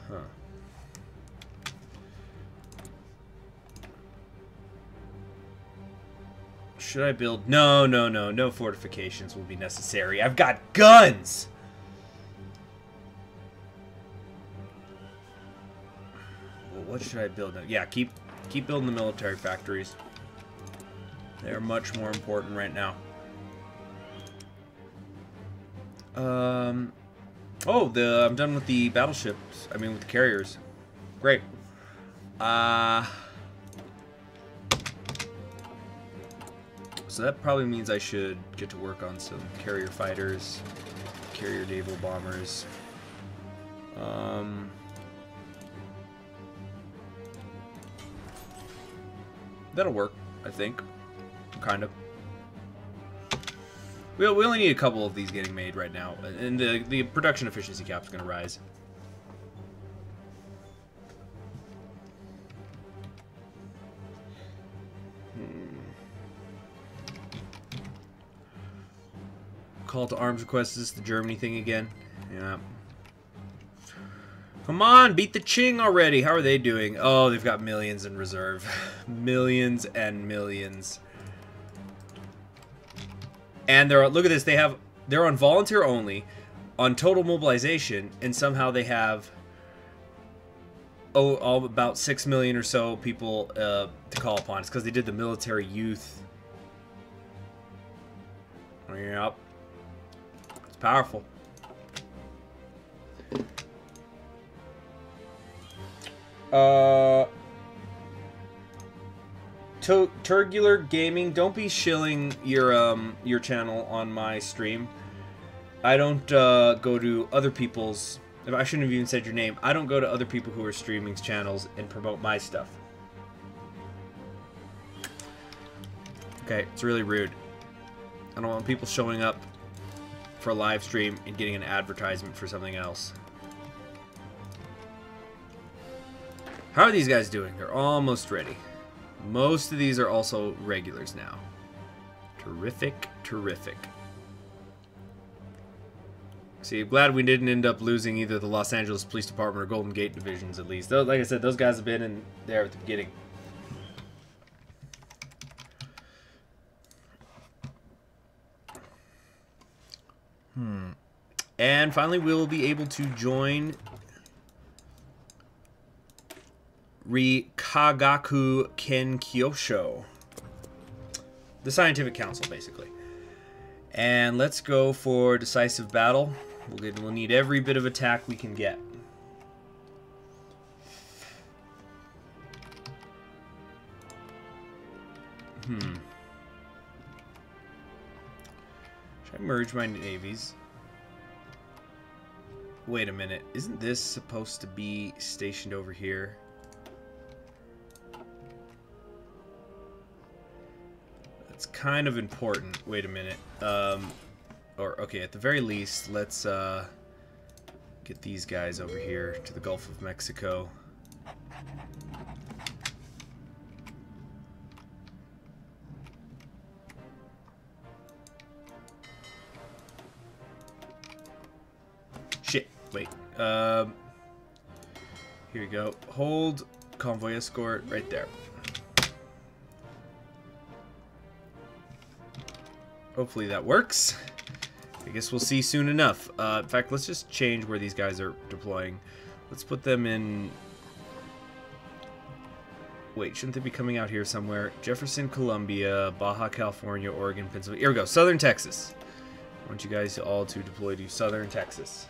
Huh. Should I build? No, no fortifications will be necessary. I've got guns! Well, what should I build now? Yeah, keep building the military factories. They're much more important right now. Oh, I'm done with the battleships. I mean, with the carriers. Great. So that probably means I should get to work on some carrier fighters, carrier naval bombers. That'll work, I think. Kind of. We only need a couple of these getting made right now, and the production efficiency cap is going to rise. Call to arms request. Is this the Germany thing again? Yeah. Come on, beat the Qing already. How are they doing? Oh, they've got millions in reserve. Millions and millions. And look at this. They're on volunteer only, on total mobilization, and somehow they have all about 6 million or so people to call upon. It's because they did the military youth. Yep. It's powerful. Turgular Gaming, don't be shilling your channel on my stream. I don't go to other people's. I shouldn't have even said your name. I don't go to other people who are streaming channels and promote my stuff. Okay, it's really rude. I don't want people showing up for a live stream and getting an advertisement for something else. How are these guys doing? They're almost ready. Most of these are also regulars now. Terrific, terrific. See, I'm glad we didn't end up losing either the Los Angeles Police Department or Golden Gate divisions, at least. Though, like I said, those guys have been in there at the beginning. And finally, we'll be able to join Kagaku Kenkyosho. The Scientific Council, basically. And let's go for decisive battle. We'll need every bit of attack we can get. Should I merge my navies? Wait a minute. Isn't this supposed to be stationed over here? That's kind of important. Wait a minute. Okay, at the very least, let's get these guys over here to the Gulf of Mexico. Shit. Wait. Here we go. Hold convoy escort right there. Hopefully that works. I guess we'll see soon enough. In fact, let's just change where these guys are deploying. Let's put them in... Wait, shouldn't they be coming out here somewhere? Jefferson, Columbia, Baja California, Oregon, Pennsylvania. Here we go. Southern Texas. I want you guys all to deploy to Southern Texas.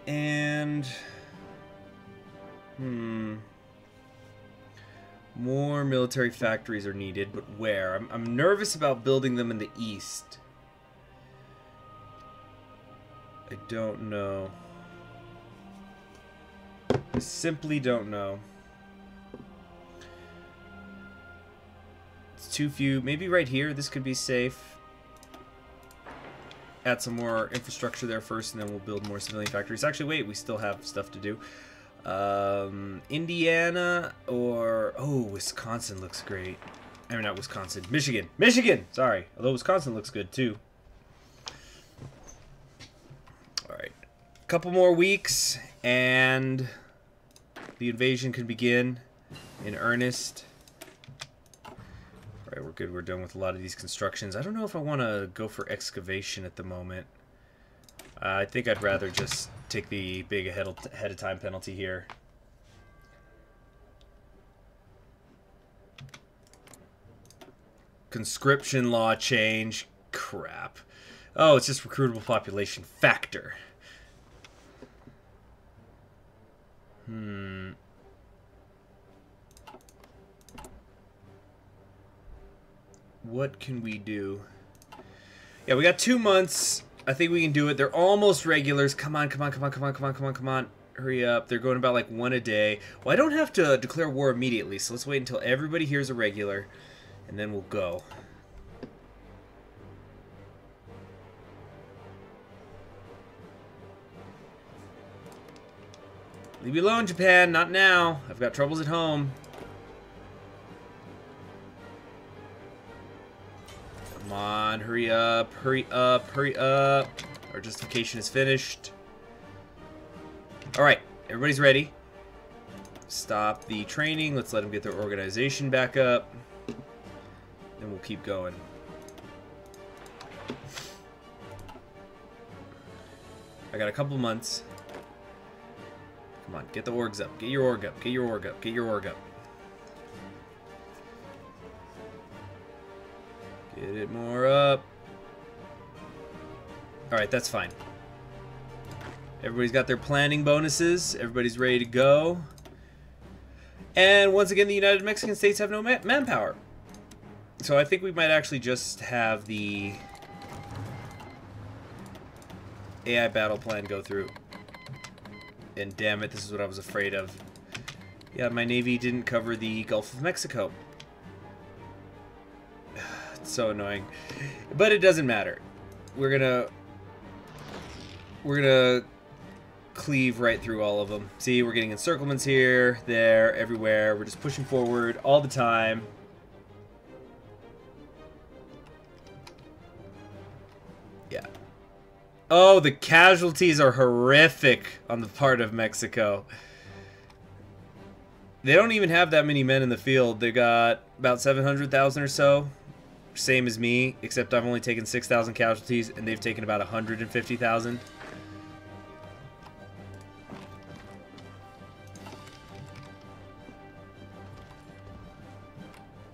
And more military factories are needed, but where? I'm nervous about building them in the east. I don't know. I simply don't know. It's too few. Maybe right here, this could be safe. Add some more infrastructure there first, and then we'll build more civilian factories. Actually, wait, we still have stuff to do. Indiana or... Oh, Wisconsin looks great. I mean, not Wisconsin. Michigan! Michigan! Sorry. Although Wisconsin looks good, too. Alright. A couple more weeks, and the invasion can begin in earnest. Alright, we're good. We're done with a lot of these constructions. I don't know if I want to go for excavation at the moment. I think I'd rather just take the big ahead of time penalty here. Conscription law change. Crap. Oh, it's just recruitable population factor. What can we do? Yeah, we got 2 months. I think we can do it. They're almost regulars. Come on, come on, come on, come on, come on, come on, come on. Hurry up. They're going about like 1 a day. Well, I don't have to declare war immediately, so let's wait until everybody here is a regular, and then we'll go. Leave me alone, Japan. Not now. I've got troubles at home. Come on, hurry up, hurry up, hurry up. Our justification is finished. Alright, everybody's ready. Stop the training. Let's let them get their organization back up. Then we'll keep going. I got a couple months. Come on, get the orgs up. Get your org up. Get your org up. Get your org up. Get it more up. Alright, that's fine. Everybody's got their planning bonuses. Everybody's ready to go. And once again, the United Mexican States have no manpower. So I think we might actually just have the AI battle plan go through. And damn it, this is what I was afraid of. Yeah, my Navy didn't cover the Gulf of Mexico. It's so annoying. But it doesn't matter. We're gonna cleave right through all of them. See, we're getting encirclements here, there, everywhere. We're just pushing forward all the time. Yeah. Oh, the casualties are horrific on the part of Mexico. They don't even have that many men in the field. They got about 700,000 or so. Same as me, except I've only taken 6,000 casualties, and they've taken about 150,000.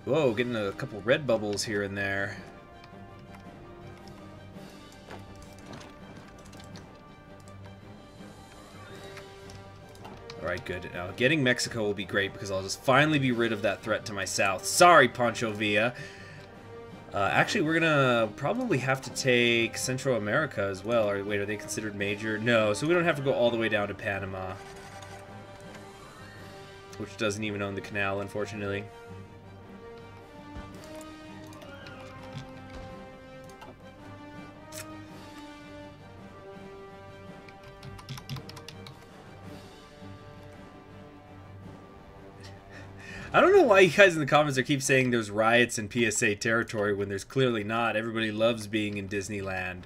Whoa, getting a couple red bubbles here and there. Alright, good. Now, getting Mexico will be great because I'll just finally be rid of that threat to my south. Sorry, Pancho Villa. Actually, we're gonna probably have to take Central America as well. Or, wait, are they considered major? No, so we don't have to go all the way down to Panama. Which doesn't even own the canal, unfortunately. I don't know why you guys in the comments are keep saying there's riots in PSA territory when there's clearly not. Everybody loves being in Disneyland.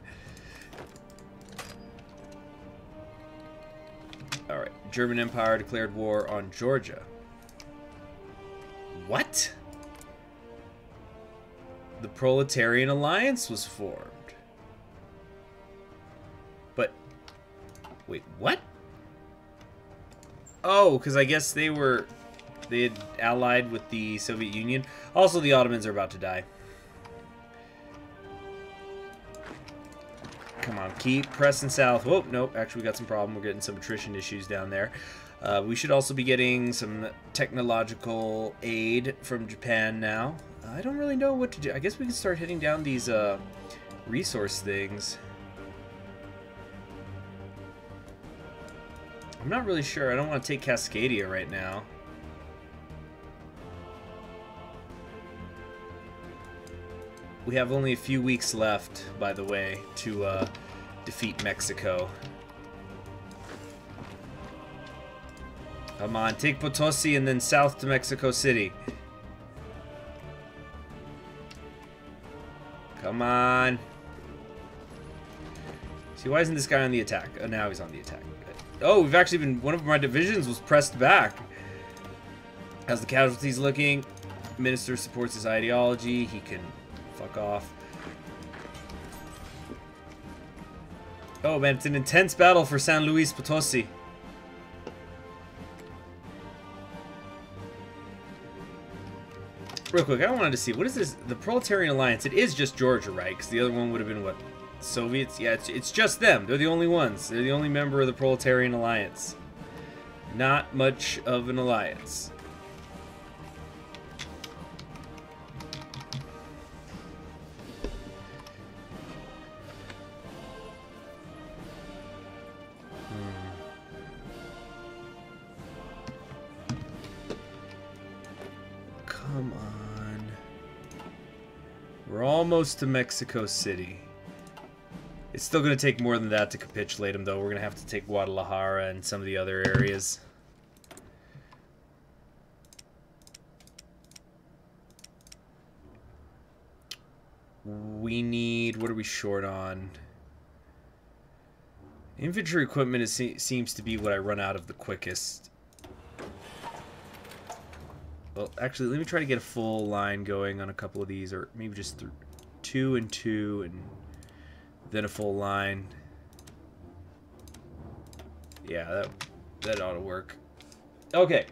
Alright, German Empire declared war on Georgia. What? The Proletarian Alliance was formed. But, wait, what? Oh, because I guess they had allied with the Soviet Union. Also, the Ottomans are about to die. Come on, keep pressing south. Whoa, nope, actually we got some problem. We're getting some attrition issues down there. We should also be getting some technological aid from Japan now. I don't really know what to do. I guess we can start hitting down these resource things. I'm not really sure. I don't want to take Cascadia right now. We have only a few weeks left, by the way, to defeat Mexico. Come on, take Potosi and then south to Mexico City. Come on. See, why isn't this guy on the attack? Oh, now he's on the attack. Good. Oh, we've actually been... One of my divisions was pressed back. How's the casualties looking? Minister supports his ideology. He can... fuck off. Oh man, it's an intense battle for San Luis Potosi. Real quick, I wanted to see, what is this? The Proletarian Alliance. It is just Georgia, right? Because the other one would have been, what? Soviets? Yeah, it's just them. They're the only ones. They're the only member of the Proletarian Alliance. Not much of an alliance. Come on. We're almost to Mexico City. It's still going to take more than that to capitulate them, though. We're going to have to take Guadalajara and some of the other areas. We need... What are we short on? Infantry equipment seems to be what I run out of the quickest. Well, actually, let me try to get a full line going on a couple of these, or maybe just 2 and 2, and then a full line. Yeah, that ought to work. Okay.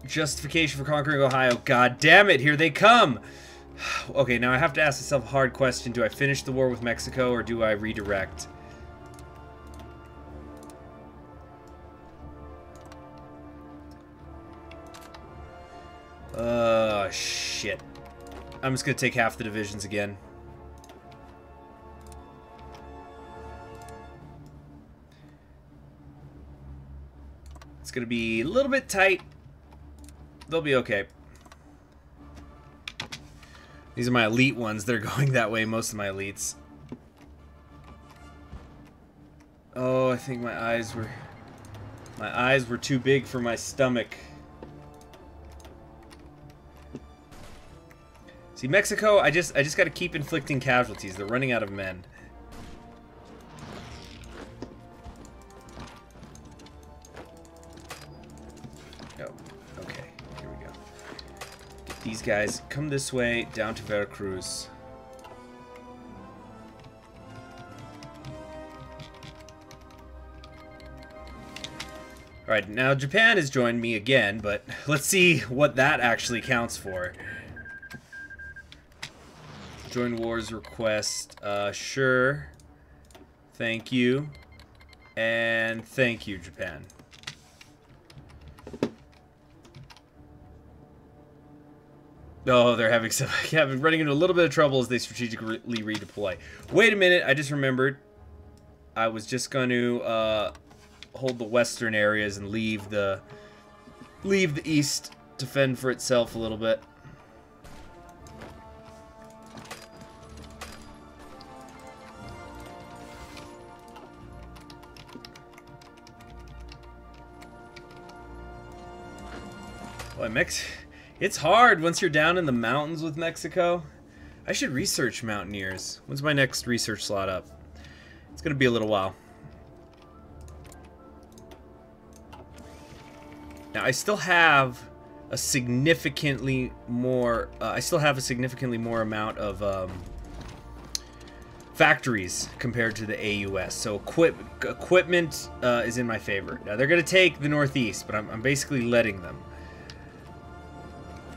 Justification for conquering Ohio. God damn it, here they come! Okay, now I have to ask myself a hard question. Do I finish the war with Mexico, or do I redirect? Shit. I'm just gonna take half the divisions again. It's gonna be a little bit tight. They'll be okay. These are my elite ones. They're going that way, most of my elites. Oh, I think my eyes were too big for my stomach. See, Mexico, I just got to keep inflicting casualties. They're running out of men. Oh, okay. Here we go. Get these guys. Come this way, down to Veracruz. Alright, now Japan has joined me again, but let's see what that actually counts for. Join wars request. Sure. Thank you. And thank you, Japan. Oh, they're having some, running into a little bit of trouble as they strategically redeploy. Wait a minute, I just remembered. I was just going to hold the western areas and leave the east to fend for itself a little bit. Boy, it's hard once you're down in the mountains with Mexico. I should research mountaineers. When's my next research slot up? It's gonna be a little while. Now I still have a significantly more. Amount of factories compared to the AUS. So equipment is in my favor. Now they're gonna take the Northeast, but I'm basically letting them.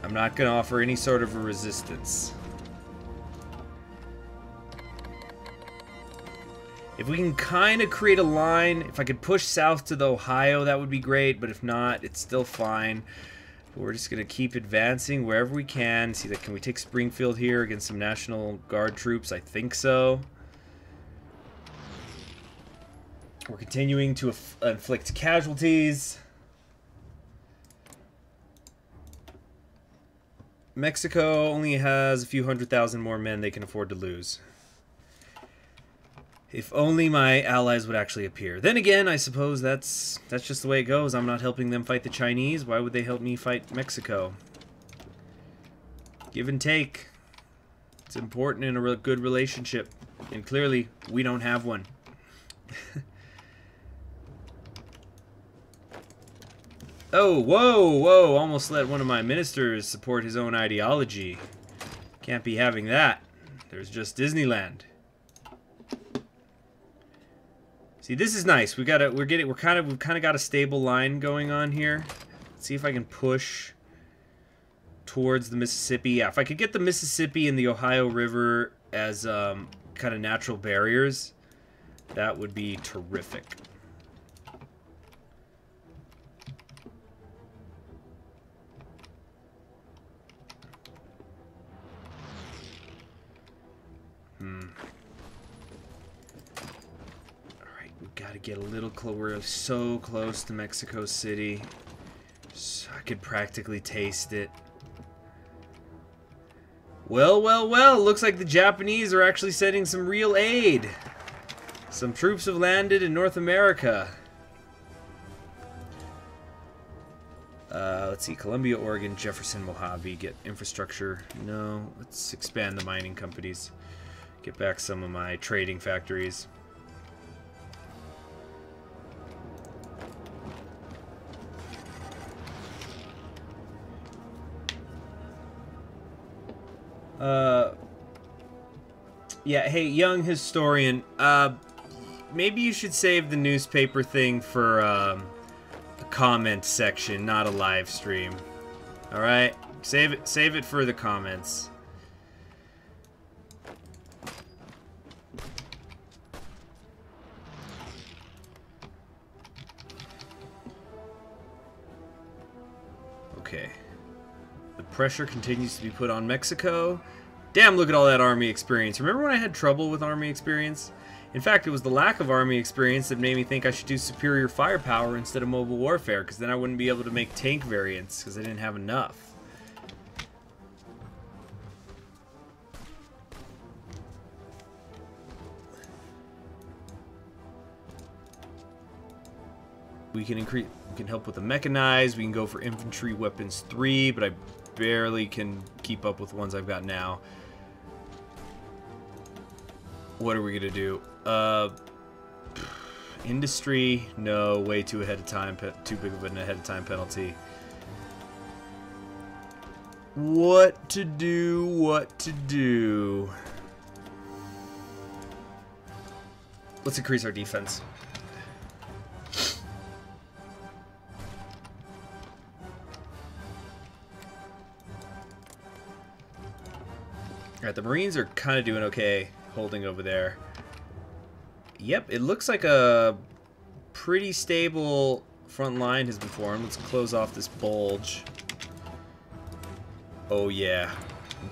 I'm not going to offer any sort of a resistance. If we can kind of create a line, if I could push south to the Ohio, that would be great, but if not, it's still fine. We're just going to keep advancing wherever we can. See, can we take Springfield here against some National Guard troops? I think so. We're continuing to inflict casualties. Mexico only has a few 100,000 more men they can afford to lose. If only my allies would actually appear. Then again, I suppose that's just the way it goes. I'm not helping them fight the Chinese. Why would they help me fight Mexico? Give and take. It's important in a good relationship. And clearly, we don't have one. Oh, whoa! Almost let one of my ministers support his own ideology. Can't be having that. There's just Disneyland. See, this is nice. We've kind of got a stable line going on here. Let's see if I can push towards the Mississippi. Yeah, if I could get the Mississippi and the Ohio River as kind of natural barriers, that would be terrific. Gotta get a little close. We're so close to Mexico City. So I could practically taste it. Well. Looks like the Japanese are actually sending some real aid. Some troops have landed in North America. Let's see. Columbia, Oregon, Jefferson, Mojave. Get infrastructure. No. Let's expand the mining companies. Get back some of my trading factories. Yeah, hey, young historian, maybe you should save the newspaper thing for, a comment section, not a live stream. Alright? Save it for the comments. Okay. The pressure continues to be put on Mexico. Damn, look at all that army experience. Remember when I had trouble with army experience? In fact, it was the lack of army experience that made me think I should do superior firepower instead of mobile warfare, because then I wouldn't be able to make tank variants, because I didn't have enough. We can help with the mechanized, we can go for infantry weapons 3, but I barely can keep up with the ones I've got now. What are we gonna do? Industry, no, way too ahead of time, too big of an ahead of time penalty. What to do, what to do. Let's increase our defense. Alright, the Marines are kind of doing okay holding over there. Yep, it looks like a pretty stable front line has been formed. Let's close off this bulge. Oh yeah,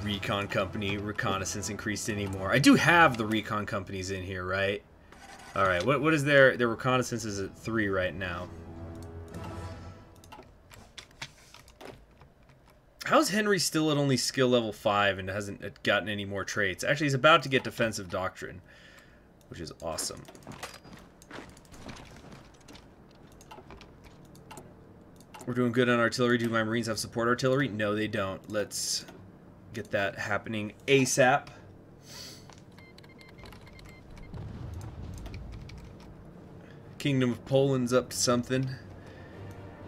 recon company, reconnaissance increased anymore. I do have the recon companies in here, right? Alright, what is their reconnaissance is at 3 right now. How's Henry still at only skill level 5 and hasn't gotten any more traits? Actually, he's about to get defensive doctrine, which is awesome. We're doing good on artillery. Do my Marines have support artillery? No, they don't. Let's get that happening ASAP. Kingdom of Poland's up to something.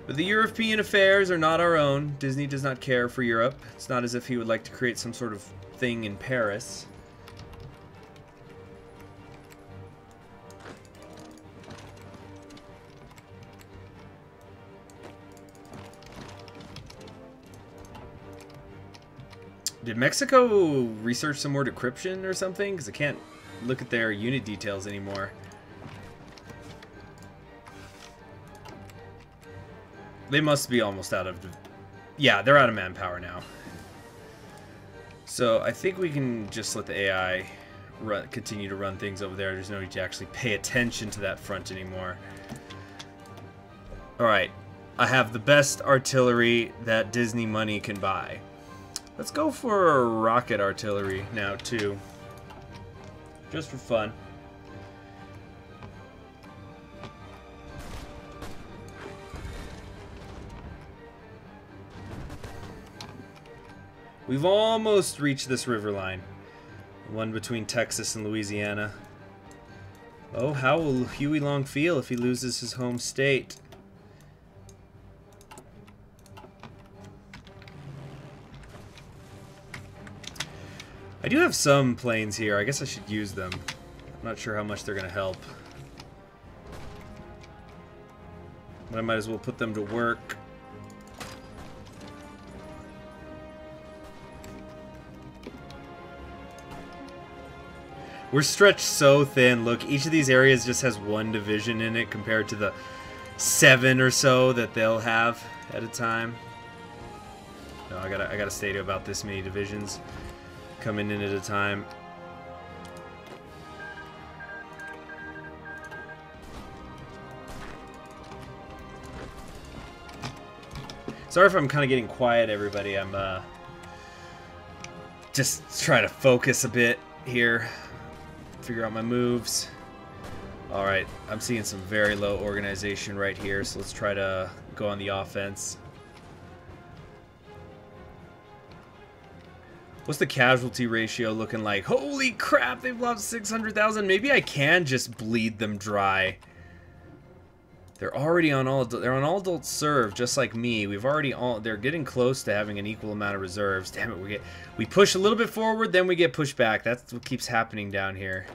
But the European affairs are not our own. Disney does not care for Europe. It's not as if he would like to create some sort of thing in Paris. Did Mexico research some more decryption or something? Because I can't look at their unit details anymore. They must be almost out of... Yeah, they're out of manpower now. So I think we can just let the AI continue to run things over there. There's no need to actually pay attention to that front anymore. Alright, I have the best artillery that Disney money can buy. Let's go for rocket artillery now, too. Just for fun. We've almost reached this river line. One between Texas and Louisiana. Oh, how will Huey Long feel if he loses his home state? I do have some planes here. I guess I should use them. I'm not sure how much they're going to help. But I might as well put them to work. We're stretched so thin. Look, each of these areas just has 1 division in it compared to the 7 or so that they'll have at a time. No, I gotta stay to about this many divisions coming in at a time. Sorry if I'm kind of getting quiet, everybody. I'm just trying to focus a bit here. Figure out my moves. Alright, I'm seeing some very low organization right here, so let's try to go on the offense. What's the casualty ratio looking like? Holy crap, they've lost 600,000. Maybe I can just bleed them dry. They're already on they're on all adults serve, just like me. We've already they're getting close to having an equal amount of reserves. Damn it, we push a little bit forward, then we get pushed back. That's what keeps happening down here.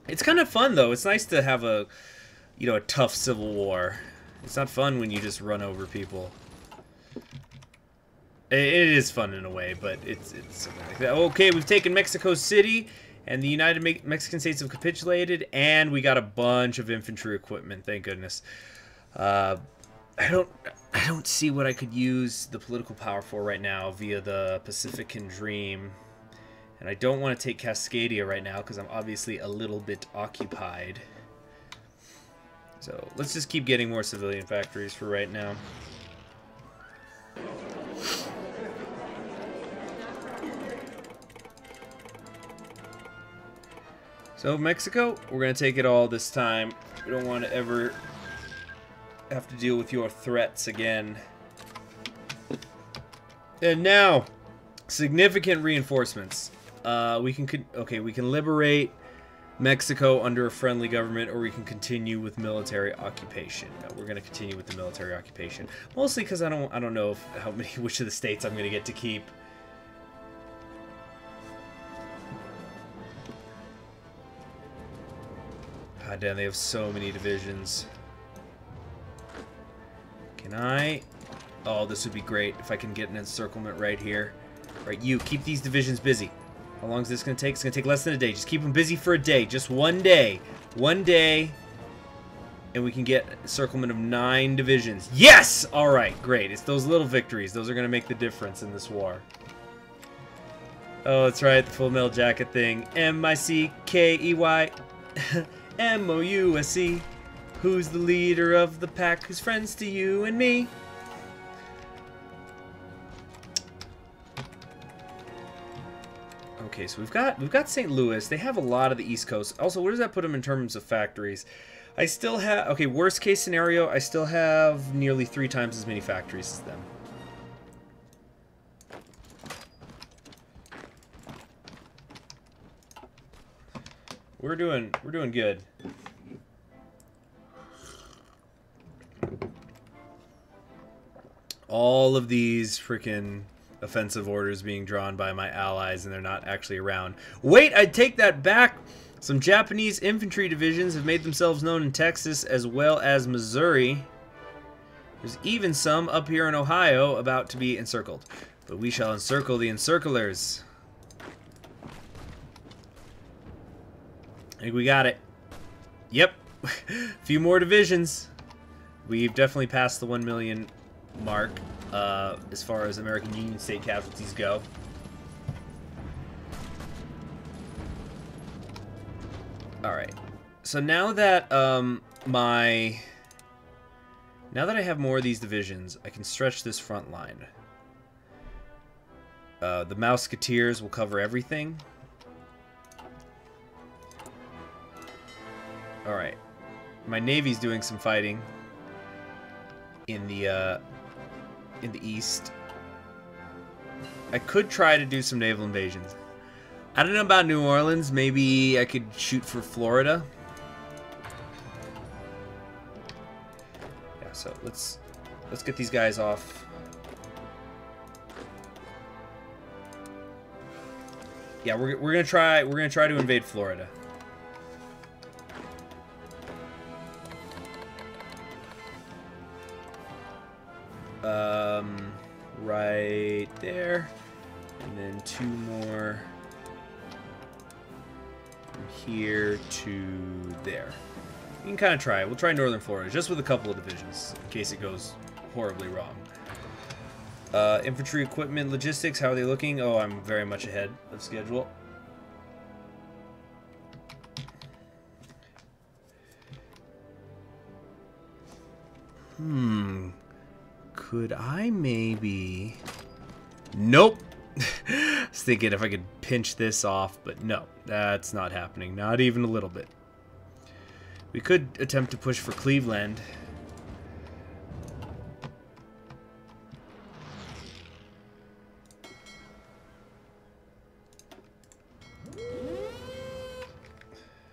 It's kind of fun though. It's nice to have a, you know, a tough civil war. It's not fun when you just run over people. It is fun in a way, but it's something like that. Okay, we've taken Mexico City, and the United Mexican States have capitulated, and we got a bunch of infantry equipment. Thank goodness. I don't see what I could use the political power for right now via the Pacifican Dream, and I don't want to take Cascadia right now because I'm obviously a little bit occupied. So let's just keep getting more civilian factories for right now. So Mexico, we're going to take it all this time. We don't want to ever have to deal with your threats again. And now, significant reinforcements. We can liberate Mexico under a friendly government, or we can continue with military occupation. No, we're going to continue with the military occupation. Mostly because I don't know which of the states I'm going to get to keep. God damn, they have so many divisions. Can I? Oh, this would be great if I can get an encirclement right here. Right, you, keep these divisions busy. How long is this going to take? It's going to take less than a day. Just keep them busy for a day. Just one day. One day. And we can get a encirclement of 9 divisions. Yes! Alright, great. It's those little victories. Those are going to make the difference in this war. Oh, that's right. The Full Metal Jacket thing. M-I-C-K-E-Y. M-O-U-S-E. Who's the leader of the pack? Who's friends to you and me? Okay, so we've got St. Louis. They have a lot of the East Coast. Also, where does that put them in terms of factories? I still have... Okay, worst case scenario, I still have nearly 3 times as many factories as them. We're doing good. All of these freaking offensive orders being drawn by my allies, and they're not actually around. Wait, I take that back. Some Japanese infantry divisions have made themselves known in Texas as well as Missouri. There's even some up here in Ohio about to be encircled. But we shall encircle the encirclers. I think we got it. Yep. A few more divisions. We've definitely passed the 1 million mark as far as American Union state casualties go. Alright. So now that now that I have more of these divisions, I can stretch this front line. The Mouseketeers will cover everything. Alright. My Navy's doing some fighting in the east. I could try to do some naval invasions. I don't know about New Orleans. Maybe I could shoot for Florida. Yeah, so let's get these guys off. Yeah, we're gonna try to invade Florida. Right there, and then 2 more from here to there. You can kind of try it. We'll try Northern Florida, just with a couple of divisions, in case it goes horribly wrong. Infantry equipment, logistics, how are they looking? Oh, I'm very much ahead of schedule. Could I maybe... Nope! I was thinking if I could pinch this off, but no, that's not happening. Not even a little bit. We could attempt to push for Cleveland.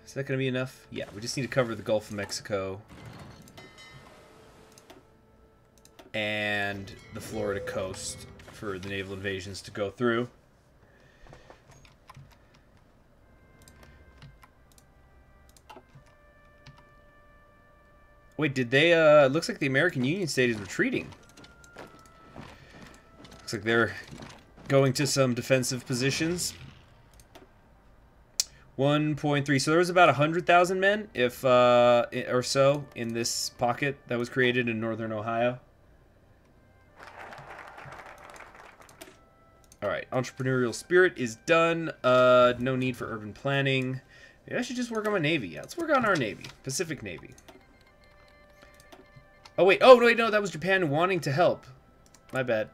Is that going to be enough? Yeah, we just need to cover the Gulf of Mexico. And the Florida coast for the naval invasions to go through. Wait, did they, looks like the American Union state is retreating. Looks like they're going to some defensive positions. 1.3, so there was about 100,000 men, if, or so, in this pocket that was created in northern Ohio. Alright, entrepreneurial spirit is done. No need for urban planning. Maybe I should just work on my Navy. Yeah, let's work on our Navy. Pacific Navy. Oh, wait. Oh, wait, no, that was Japan wanting to help. My bad.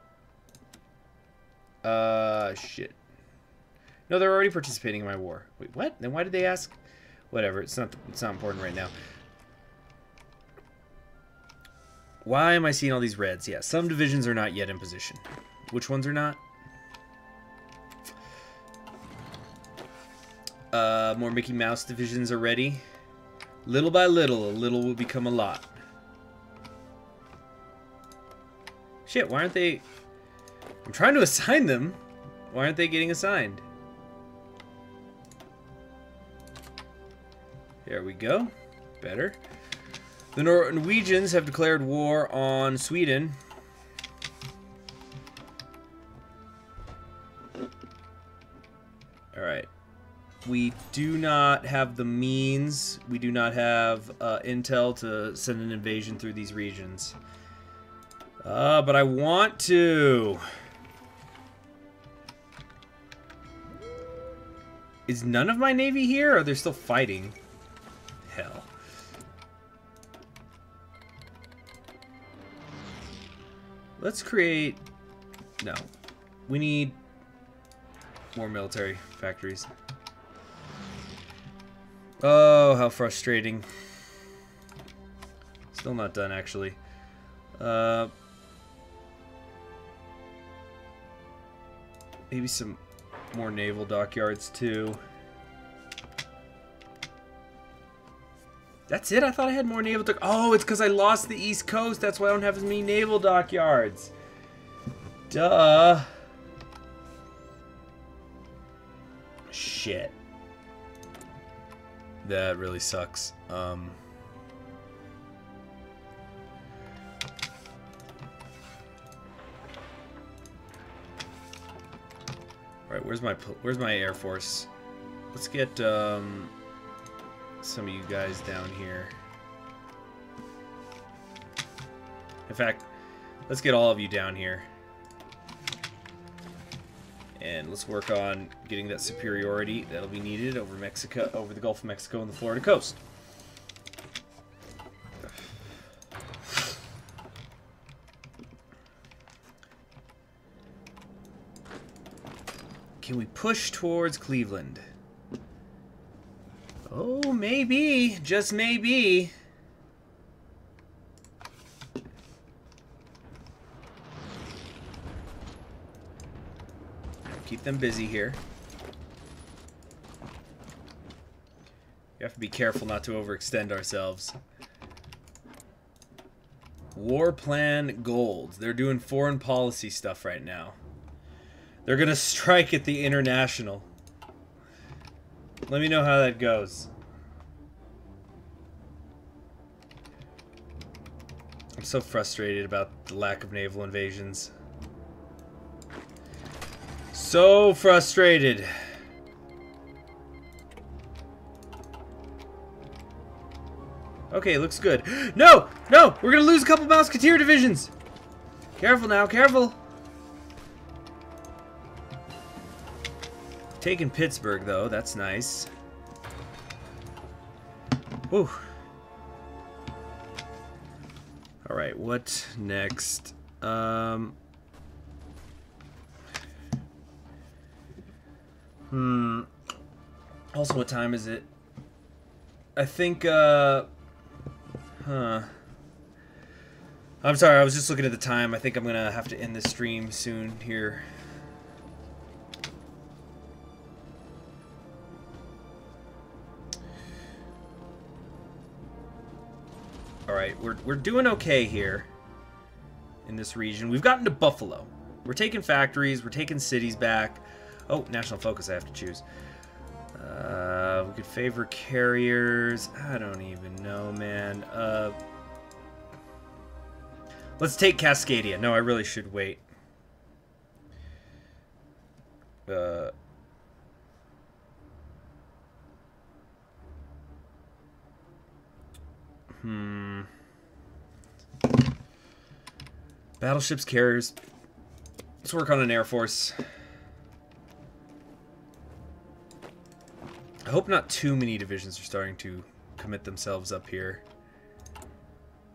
Shit. No, they're already participating in my war. Wait, what? Then why did they ask? Whatever, it's not important right now. Why am I seeing all these reds? Yeah, some divisions are not yet in position. Which ones are not? More Mickey Mouse divisions are ready. Little by little, a little will become a lot. Shit, why aren't they... I'm trying to assign them. Why aren't they getting assigned? There we go. Better. The Norwegians have declared war on Sweden. Alright. We do not have the means. We do not have intel to send an invasion through these regions. But I want to. Is none of my navy here, or are they still fighting? Hell. Let's create... No. We need more military factories. Oh, how frustrating. Still not done, actually. Maybe some more naval dockyards, too. That's it? I thought I had more naval dock... Oh, it's because I lost the East Coast. That's why I don't have as many naval dockyards. Duh. Shit. That really sucks. Alright, where's my Air Force? Let's get some of you guys down here. In fact, let's get all of you down here. And let's work on getting that superiority that'll be needed over Mexico, over the Gulf of Mexico and the Florida coast. Can we push towards Cleveland? Oh, maybe. Just maybe. Keep them busy here. You have to be careful not to overextend ourselves. War Plan Gold. They're doing foreign policy stuff right now. They're gonna strike at the international. Let me know how that goes. I'm so frustrated about the lack of naval invasions. So frustrated. Okay, looks good. No! No! We're gonna lose a couple Musketeer divisions! Careful now, careful! Taking Pittsburgh, though. That's nice. Whew. Alright, what next? Also, what time is it? I think, I'm sorry, I was just looking at the time. I think I'm gonna have to end this stream soon here. Alright, we're doing okay here in this region. We've gotten to Buffalo. We're taking factories, we're taking cities back. Oh, national focus I have to choose. We could favor carriers. I don't even know, man. Let's take Cascadia. No, I really should wait. Battleships, carriers. Let's work on an Air Force. I hope not too many divisions are starting to commit themselves up here.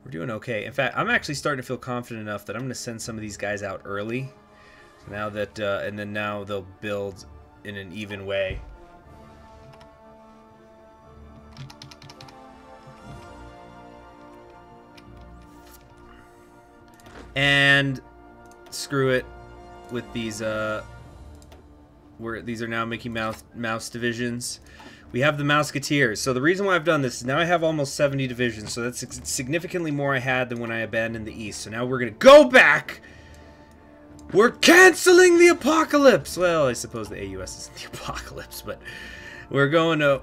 We're doing okay. In fact, I'm actually starting to feel confident enough that I'm going to send some of these guys out early. So now that, and then now they'll build in an even way. And screw it with these These are now Mickey Mouse divisions. We have the Mouseketeers. So the reason why I've done this is now I have almost 70 divisions. So that's significantly more I had than when I abandoned the East. So now we're going to go back. We're canceling the apocalypse. Well, I suppose the AUS isn't the apocalypse, but we're going to...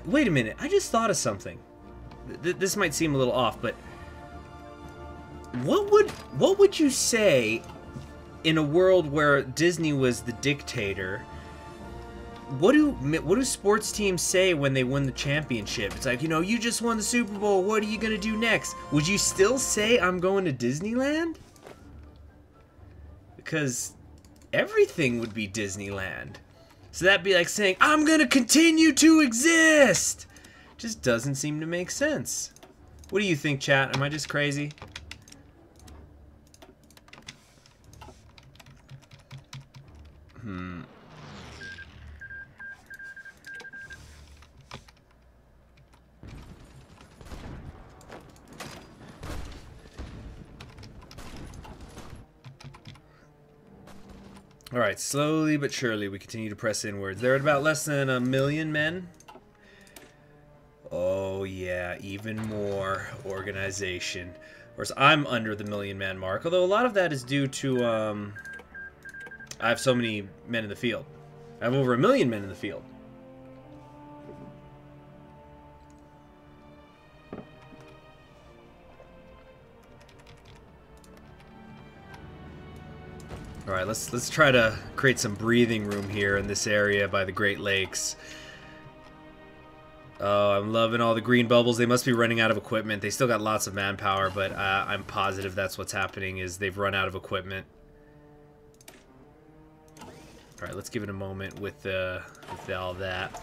Wait a minute. I just thought of something. This might seem a little off, but what would you say in a world where Disney was the dictator? What do sports teams say when they win the championship? It's like, you know, you just won the Super Bowl. What are you gonna do next? Would you still say I'm going to Disneyland? Because everything would be Disneyland. So that'd be like saying I'm gonna continue to exist. Just doesn't seem to make sense. What do you think, chat? Am I just crazy? Alright, slowly but surely we continue to press inwards. They're at about less than 1 million men. Oh yeah, even more organization. Of course, I'm under the 1 million man mark, although a lot of that is due to I have so many men in the field. I have over 1 million men in the field. Alright, let's try to create some breathing room here in this area by the Great Lakes. Oh, I'm loving all the green bubbles. They must be running out of equipment. They still got lots of manpower, but I'm positive that's what's happening, is they've run out of equipment. Alright, let's give it a moment with all that.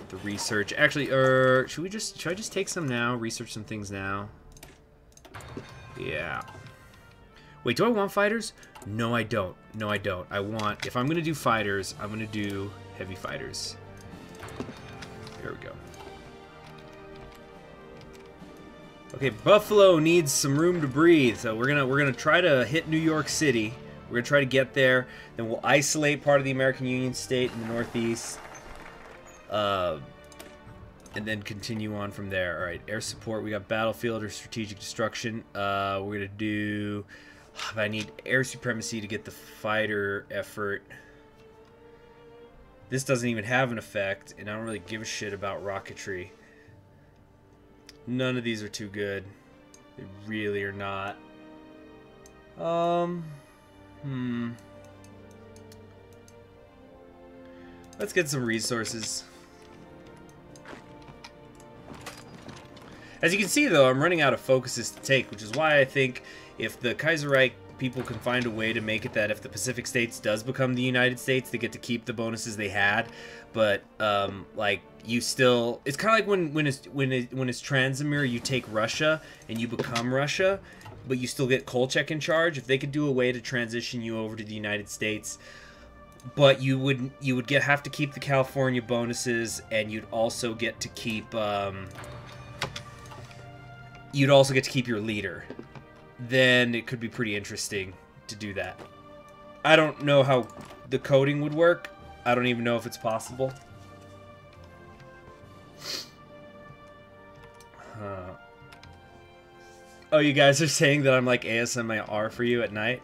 The research. Actually, should I just take some now? Research some things now? Yeah. Wait, do I want fighters? No, I don't. No, I don't. I want... If I'm going to do fighters, I'm going to do heavy fighters. Here we go. Okay, Buffalo needs some room to breathe, so we're gonna try to hit New York City. We're gonna try to get there. Then we'll isolate part of the American Union state in the Northeast, and then continue on from there. All right, air support. We got battlefield or strategic destruction. We're gonna do... I need air supremacy to get the fighter effort. This doesn't even have an effect, and I don't really give a shit about rocketry. None of these are too good. They really are not. Let's get some resources. As you can see, though, I'm running out of focuses to take, which is why I think if the Kaiserreich people can find a way to make it that if the Pacific States does become the United States, they get to keep the bonuses they had. But like, you still, it's kind of like when it's Transamir, you take Russia and you become Russia, but you still get Kolchak in charge. If they could do a way to transition you over to the United States, but you would have to keep the California bonuses, and you'd also get to keep your leader. Then it could be pretty interesting to do that. I don't know how the coding would work. I don't even know if it's possible. Oh, you guys are saying that I'm like ASMR for you at night?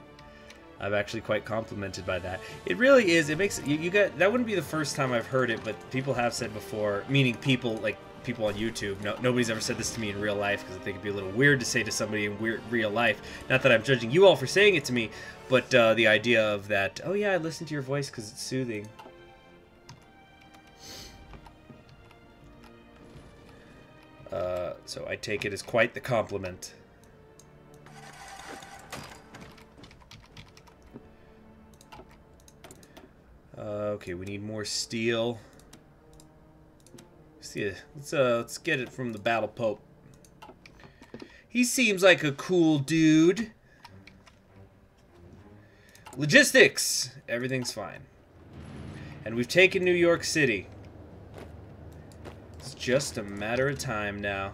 I'm actually quite complimented by that. It really is. It makes you get that wouldn't be the first time I've heard it, but people have said before, meaning people like people on YouTube. Nobody's ever said this to me in real life, because I think it'd be a little weird to say to somebody in real life. Not that I'm judging you all for saying it to me, but the idea of that, oh yeah, I listen to your voice because it's soothing. So I take it as quite the compliment. Okay, we need more steel. Let's get it from the Battle Pope. He seems like a cool dude. Logistics! Everything's fine. And we've taken New York City. It's just a matter of time now.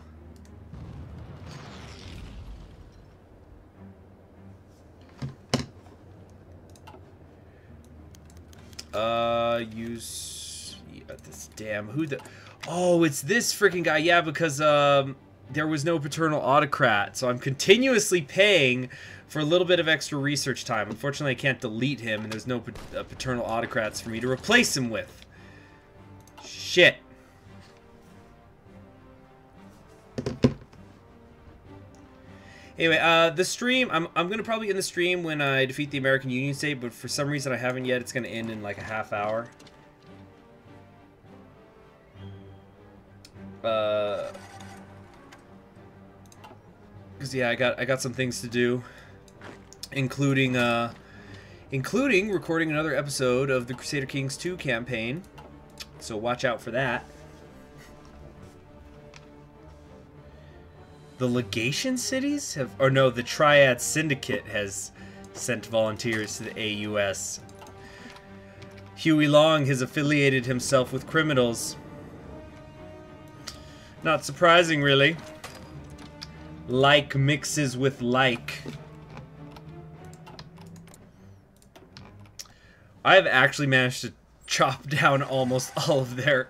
Use this damn who the. Oh, it's this freaking guy. Yeah, because there was no paternal autocrat, so I'm continuously paying for a little bit of extra research time. Unfortunately, I can't delete him, and there's no paternal autocrats for me to replace him with. Shit. Anyway, the stream, I'm gonna probably end the stream when I defeat the American Union State, but for some reason I haven't yet. It's gonna end in like a half hour. Cause yeah, I got some things to do, including recording another episode of the Crusader Kings 2 campaign. So watch out for that. The legation cities have, or no, the Triad Syndicate has sent volunteers to the AUS. Huey Long has affiliated himself with criminals. Not surprising, really. Like mixes with like. I've actually managed to chop down almost all of their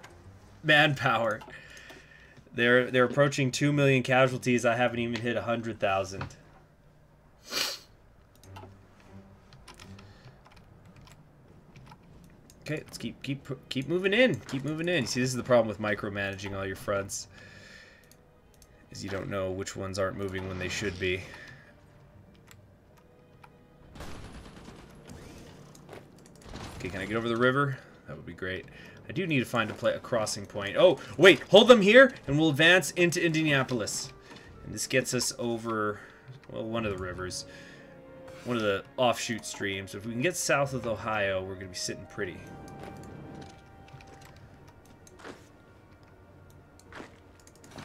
manpower. They're approaching 2 million casualties. I haven't even hit 100,000. Okay, let's keep moving in. Keep moving in. See, this is the problem with micromanaging all your fronts. Is you don't know which ones aren't moving when they should be. Okay, can I get over the river? That would be great. I do need to find a crossing point. Oh, wait, hold them here, and we'll advance into Indianapolis. And this gets us over, well, one of the rivers. One of the offshoot streams. If we can get south of Ohio, we're going to be sitting pretty.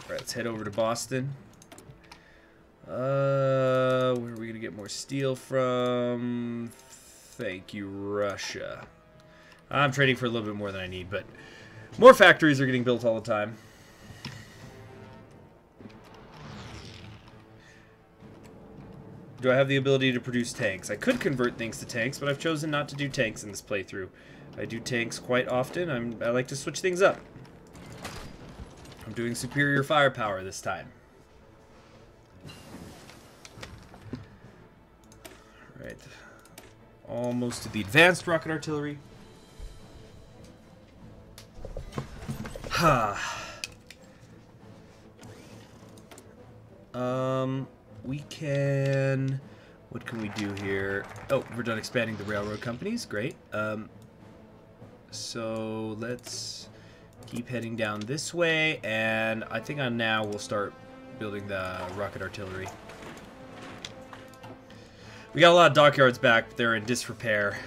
Alright, let's head over to Boston. Where are we going to get more steel from? Thank you, Russia. I'm trading for a little bit more than I need, but more factories are getting built all the time. Do I have the ability to produce tanks? I could convert things to tanks, but I've chosen not to do tanks in this playthrough. I do tanks quite often. I like to switch things up. I'm doing superior firepower this time. Alright. Almost to the advanced rocket artillery. We can... What can we do here? Oh, we're done expanding the railroad companies. Great. So let's keep heading down this way, and I think on now we'll start building the rocket artillery. We got a lot of dockyards back, but they're in disrepair.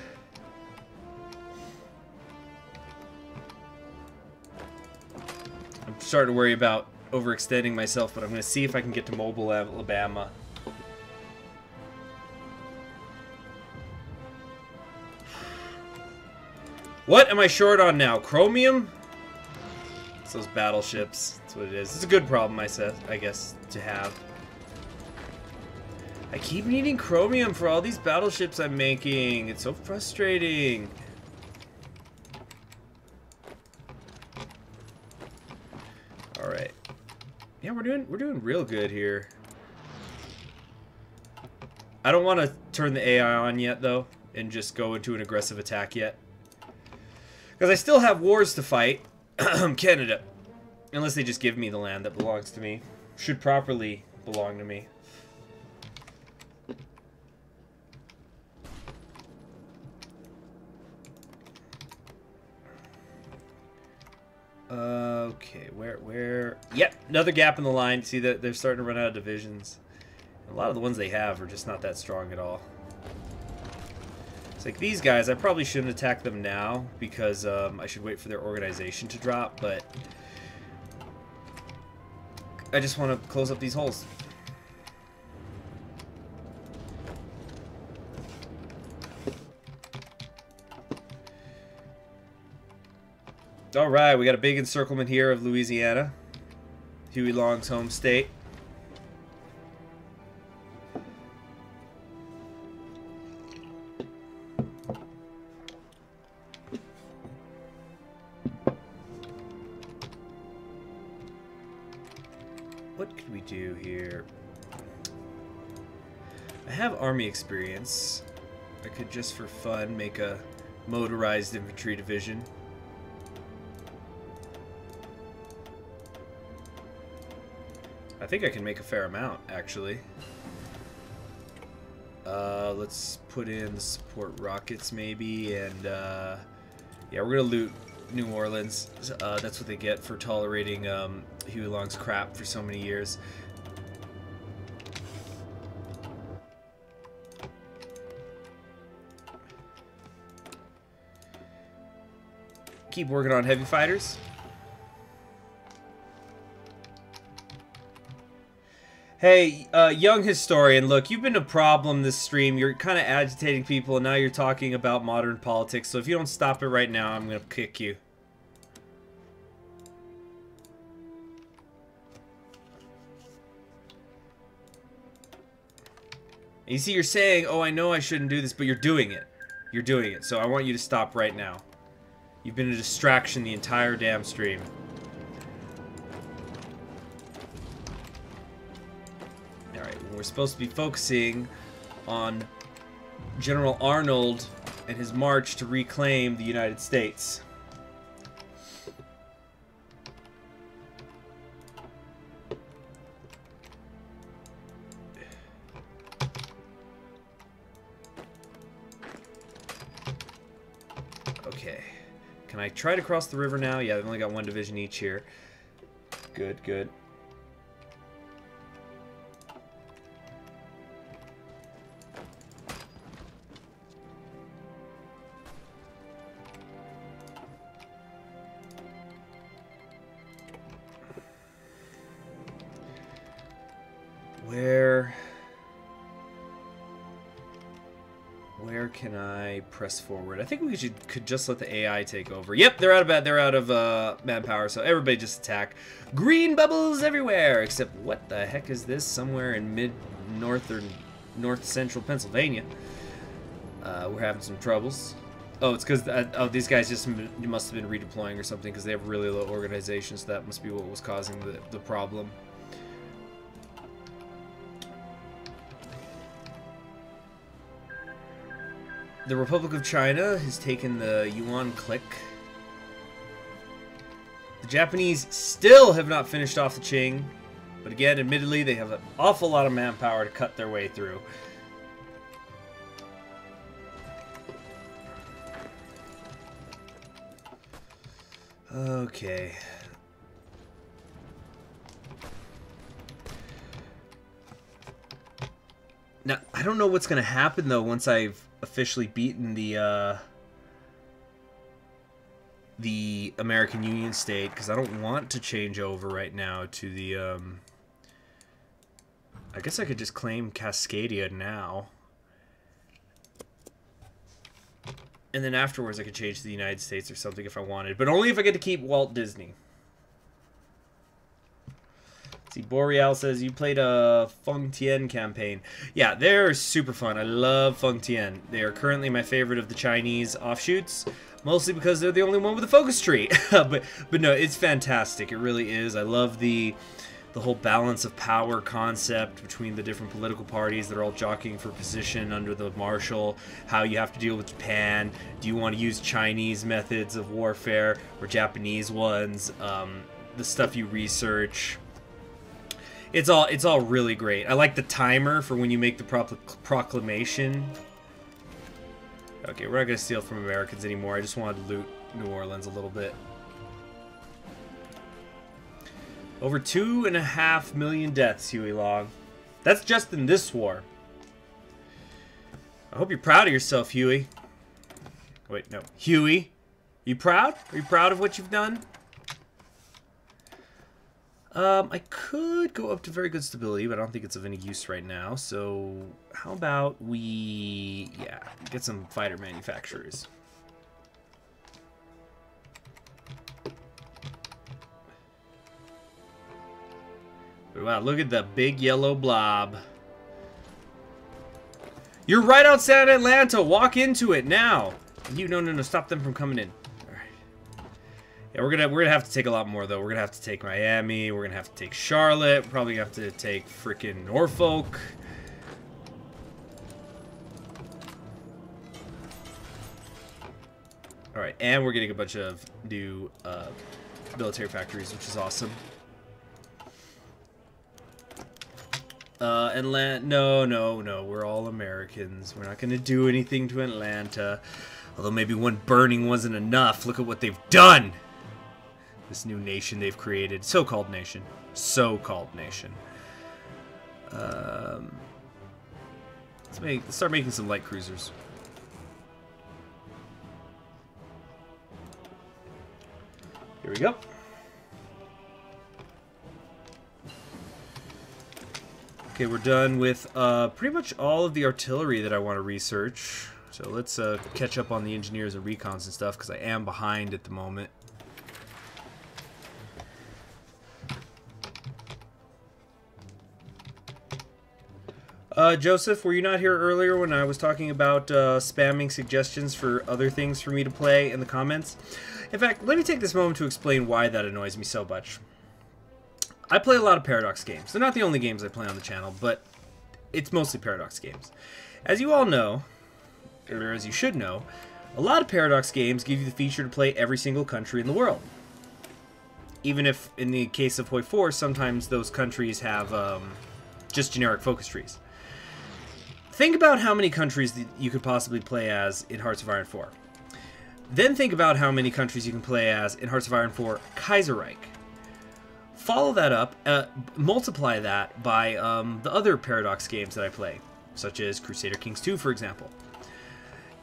I'm starting to worry about overextending myself, but I'm going to see if I can get to Mobile, Alabama. What am I short on now? Chromium? It's those battleships. That's what it is. It's a good problem, I guess, to have. I keep needing chromium for all these battleships I'm making. It's so frustrating. All right. Yeah, we're doing real good here. I don't want to turn the AI on yet, though, and just go into an aggressive attack yet. Because I still have wars to fight. Canada. Unless they just give me the land that belongs to me. Should properly belong to me. Okay, where? Yep, another gap in the line. See that they're starting to run out of divisions. A lot of the ones they have are just not that strong at all. It's like these guys, I probably shouldn't attack them now because I should wait for their organization to drop, but I just want to close up these holes. Alright, we got a big encirclement here of Louisiana. Huey Long's home state. do here? I have army experience. I could just for fun make a motorized infantry division. I think I can make a fair amount, actually. Let's put in the support rockets, maybe, and yeah, we're gonna loot New Orleans. That's what they get for tolerating Huey Long's crap for so many years. Keep working on heavy fighters. Hey, young historian, look, you've been a problem this stream. You're kind of agitating people, and now you're talking about modern politics. So if you don't stop it right now, I'm going to kick you. You see, you're saying, oh, I know I shouldn't do this, but you're doing it. You're doing it. So I want you to stop right now. You've been a distraction the entire damn stream. We're supposed to be focusing on General Arnold and his march to reclaim the United States. Okay. Can I try to cross the river now? Yeah, they've only got one division each here. Good, good. Where can I press forward? I think we could just let the AI take over. Yep, they're out of manpower, so everybody just attack. Green bubbles everywhere, except what the heck is this? Somewhere in mid-north or north-central Pennsylvania. We're having some troubles. Oh, it's because these guys just must have been redeploying or something because they have really low organization, so that must be what was causing the problem. The Republic of China has taken the Yuan click. The Japanese still have not finished off the Qing, but again, admittedly, they have an awful lot of manpower to cut their way through. Okay. Now, I don't know what's going to happen, though, once I've officially beaten the American Union state, because I don't want to change over right now to the, I guess I could just claim Cascadia now. And then afterwards I could change to the United States or something if I wanted, but only if I get to keep Walt Disney. See, Boreal says, you played a Feng Tian campaign. Yeah, they're super fun. I love Feng Tian. They are currently my favorite of the Chinese offshoots, mostly because they're the only one with a focus tree. but no, it's fantastic. It really is. I love the whole balance of power concept between the different political parties that are all jockeying for position under the Marshal, how you have to deal with Japan. Do you want to use Chinese methods of warfare or Japanese ones? The stuff you research. It's all really great. I like the timer for when you make the proclamation. Okay, we're not going to steal from Americans anymore. I just wanted to loot New Orleans a little bit. Over 2.5 million deaths, Huey Long. That's just in this war. I hope you're proud of yourself, Huey. Wait, no. Huey, you proud? Are you proud of what you've done? I could go up to very good stability, but I don't think it's of any use right now. So how about we, yeah, get some fighter manufacturers. Wow, look at the big yellow blob. You're right outside Atlanta. Walk into it now. No, stop them from coming in. All right. Yeah, we're gonna have to take a lot more though. We're gonna have to take Miami. We're gonna have to take Charlotte. We're probably gonna have to take freaking Norfolk. All right, and we're getting a bunch of new military factories, which is awesome. Atlanta, no, we're all Americans. We're not going to do anything to Atlanta. Although maybe one burning wasn't enough. Look at what they've done! This new nation they've created. So-called nation. So-called nation. Let's start making some light cruisers. Here we go. Okay, we're done with pretty much all of the artillery that I want to research. So let's catch up on the engineers and recons and stuff, because I am behind at the moment. Joseph, were you not here earlier when I was talking about spamming suggestions for other things for me to play in the comments? In fact, let me take this moment to explain why that annoys me so much. I play a lot of Paradox games. They're not the only games I play on the channel, but it's mostly Paradox games. As you all know, or as you should know, a lot of Paradox games give you the feature to play every single country in the world. Even if, in the case of HOI4, sometimes those countries have just generic focus trees. Think about how many countries that you could possibly play as in Hearts of Iron 4. Then think about how many countries you can play as in Hearts of Iron 4 Kaiserreich. Follow that up, multiply that by the other Paradox games that I play, such as Crusader Kings 2, for example.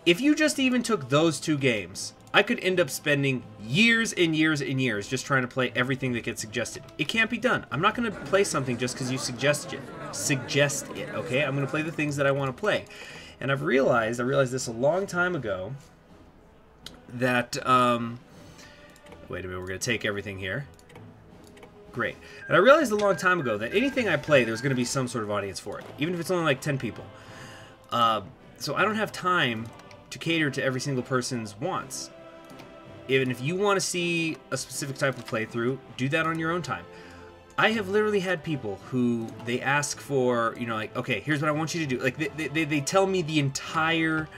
If you just even took those two games, I could end up spending years and years and years just trying to play everything that gets suggested. It can't be done. I'm not going to play something just because you suggest it, okay? I'm going to play the things that I want to play. And I realized this a long time ago, that, wait a minute, we're going to take everything here. Great. And I realized a long time ago that anything I play, there's going to be some sort of audience for it, even if it's only like 10 people. So I don't have time to cater to every single person's wants. Even if you want to see a specific type of playthrough, do that on your own time. I have literally had people who, they ask for, you know, like, okay, here's what I want you to do. Like, they tell me the entire,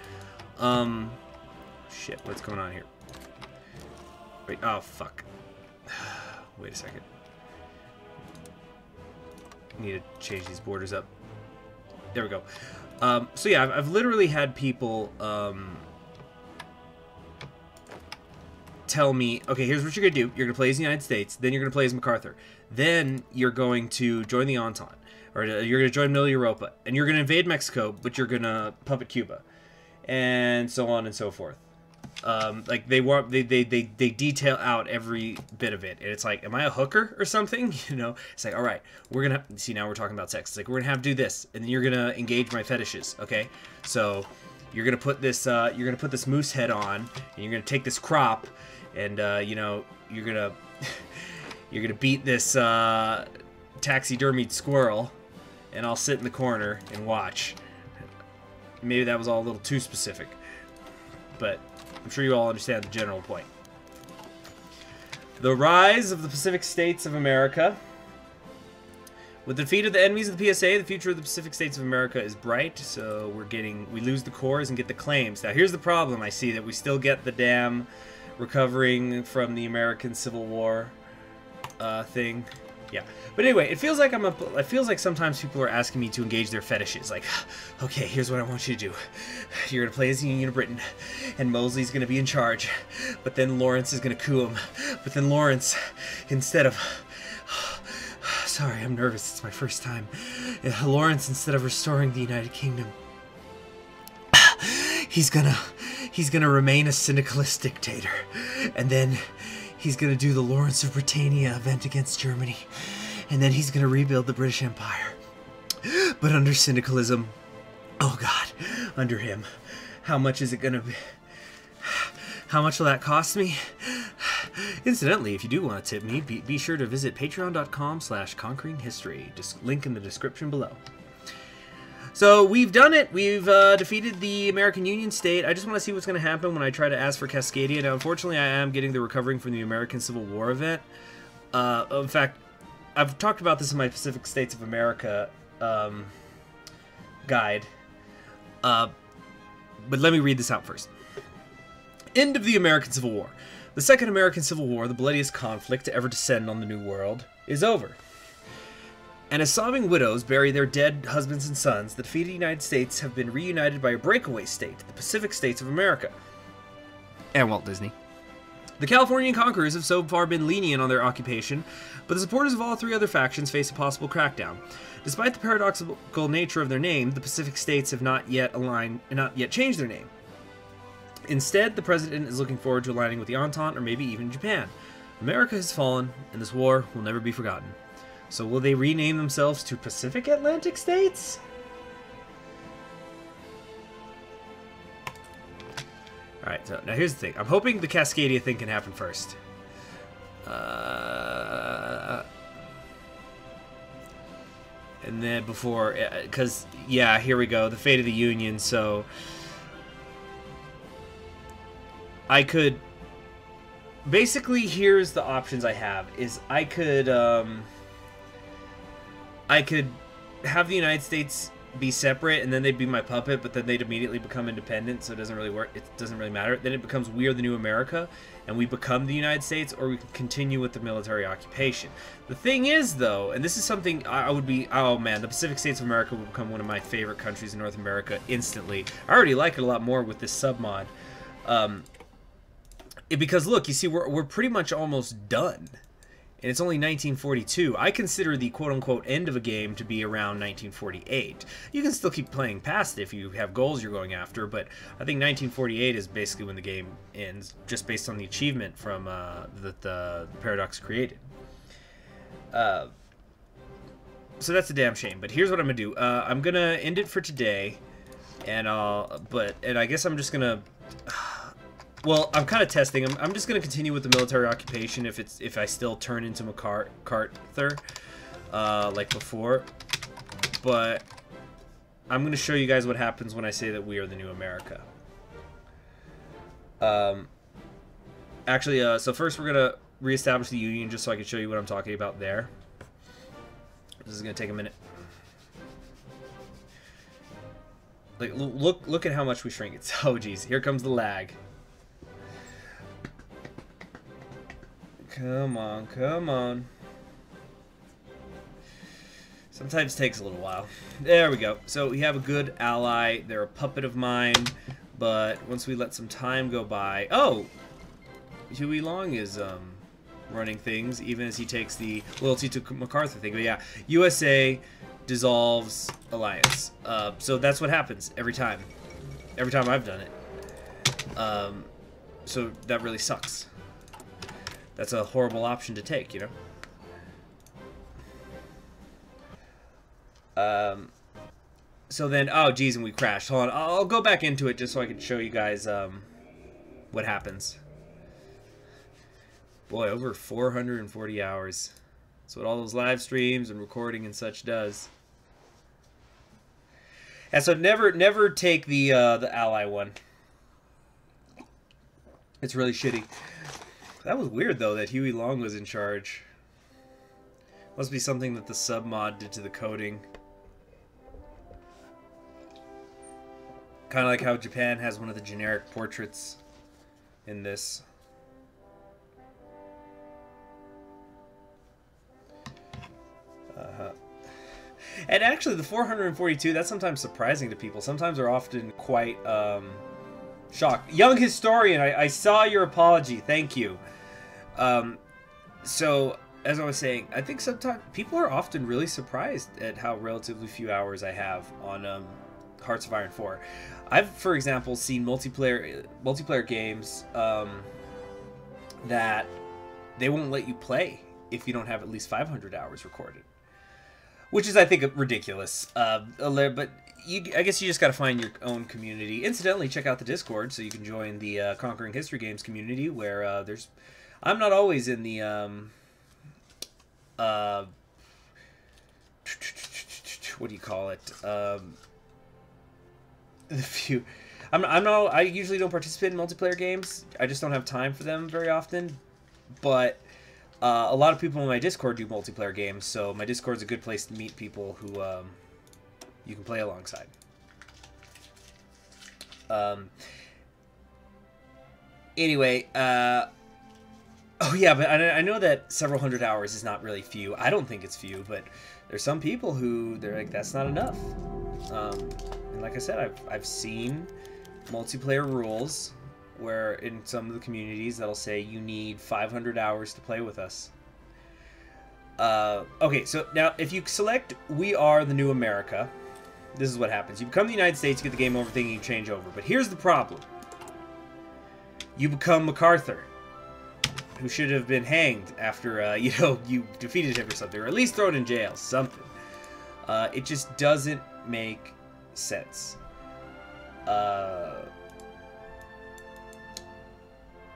shit, what's going on here? Wait, oh, fuck. Wait a second. Need to change these borders up. There we go. So yeah, I've literally had people tell me, okay, here's what you're gonna do. You're gonna play as the United States, then you're gonna play as MacArthur, then you're going to join the Entente, or you're gonna join Middle Europa, and you're gonna invade Mexico, but you're gonna puppet Cuba, and so on and so forth. Like they detail out every bit of it, and it's like, am I a hooker or something? You know, it's like, all right, we're gonna see, now we're talking about sex. It's like, we're gonna have to do this, and then you're gonna engage my fetishes, okay? So you're gonna put this moose head on, and you're gonna take this crop, and you know, you're gonna beat this taxidermied squirrel, and I'll sit in the corner and watch. Maybe that was all a little too specific, but I'm sure you all understand the general point. The rise of the Pacific States of America. With the defeat of the enemies of the PSA, the future of the Pacific States of America is bright, so we lose the cores and get the claims. Now here's the problem I see, that we still get the damn recovering from the American Civil War thing. Yeah, but anyway, it feels like sometimes people are asking me to engage their fetishes. Like, okay, here's what I want you to do. You're gonna play as the Union of Britain, and Mosley's gonna be in charge, but then Lawrence is gonna coup him. But then Lawrence, instead of, sorry, I'm nervous. It's my first time. Lawrence, instead of restoring the United Kingdom, he's gonna remain a syndicalist dictator, and then he's going to do the Lawrence of Britannia event against Germany. And then he's going to rebuild the British Empire. But under syndicalism, oh god, under him. How much is it going to be? How much will that cost me? Incidentally, if you do want to tip me, be sure to visit patreon.com/conqueringhistory. Just link in the description below. So we've done it. We've defeated the American Union state. I just want to see what's going to happen when I try to ask for Cascadia. Now, unfortunately, I am getting the Recovering from the American Civil War event. In fact, I've talked about this in my Pacific States of America guide. But let me read this out first. End of the American Civil War. The Second American Civil War, the bloodiest conflict to ever descend on the New World, is over. And as sobbing widows bury their dead husbands and sons, the defeated United States have been reunited by a breakaway state, the Pacific States of America. And Walt Disney. The Californian conquerors have so far been lenient on their occupation, but the supporters of all three other factions face a possible crackdown. Despite the paradoxical nature of their name, the Pacific States have not yet changed their name. Instead, the president is looking forward to aligning with the Entente or maybe even Japan. America has fallen, and this war will never be forgotten. So will they rename themselves to Pacific Atlantic States? Alright, so now here's the thing. I'm hoping the Cascadia thing can happen first. And then before, because, yeah, here we go. The fate of the Union, so I could, basically, here's the options I have, is I could have the United States be separate, and then they'd be my puppet, but then they'd immediately become independent, so it doesn't really work. It doesn't really matter. Then it becomes we are the new America, and we become the United States, or we can continue with the military occupation. The thing is, though, and this is something I would be, oh man, the Pacific States of America would become one of my favorite countries in North America instantly. I already like it a lot more with this submod. Because look, you see, we're pretty much almost done. And it's only 1942. I consider the quote-unquote end of a game to be around 1948. You can still keep playing past it if you have goals you're going after, but I think 1948 is basically when the game ends, just based on the achievement from that the Paradox created. So that's a damn shame. But here's what I'm gonna do. I'm gonna end it for today, and I guess I'm just gonna. Well, I'm kind of testing. I'm just going to continue with the military occupation if I still turn into MacArthur, like before. But I'm going to show you guys what happens when I say that we are the new America. Actually, so first we're going to reestablish the Union just so I can show you what I'm talking about there. This is going to take a minute. Like, look at how much we shrink it. Oh, geez. Here comes the lag. Come on, come on. Sometimes it takes a little while. There we go. So we have a good ally. They're a puppet of mine, but once we let some time go by... Oh! Huey Long is running things, even as he takes the loyalty to MacArthur thing. But yeah, USA dissolves alliance. So that's what happens every time. Every time I've done it. So that really sucks. That's a horrible option to take, you know? So then, oh geez, and we crashed. Hold on, I'll go back into it just so I can show you guys what happens. Boy, over 440 hours. That's what all those live streams and recording and such does. And so never take the ally one. It's really shitty. That was weird, though, that Huey Long was in charge. Must be something that the submod did to the coding. Kind of like how Japan has one of the generic portraits in this. And actually, the 442, that's sometimes surprising to people. Sometimes they're often quite shocked. Young historian, I saw your apology. Thank you. So, as I was saying, I think sometimes people are often really surprised at how relatively few hours I have on Hearts of Iron 4. I've, for example, seen multiplayer games that they won't let you play if you don't have at least 500 hours recorded. Which is, I think, ridiculous. But I guess you just got to find your own community. Incidentally, check out the Discord so you can join the Conquering History Games community, where there's... I'm not always in the... what do you call it? the few. I usually don't participate in multiplayer games. I just don't have time for them very often. But a lot of people in my Discord do multiplayer games, so my Discord's a good place to meet people who you can play alongside. Anyway, oh yeah, but I know that several hundred hours is not really few. I don't think it's few, but there's some people who they're like, that's not enough. And like I said, I've seen multiplayer rules where in some of the communities that'll say you need 500 hours to play with us. Okay, so now if you select We Are the New America, this is what happens. You become the United States, you get the game over thing, and you change over. But here's the problem. You become MacArthur, who should have been hanged after, you know, you defeated him or something, or at least thrown in jail, something. It just doesn't make sense.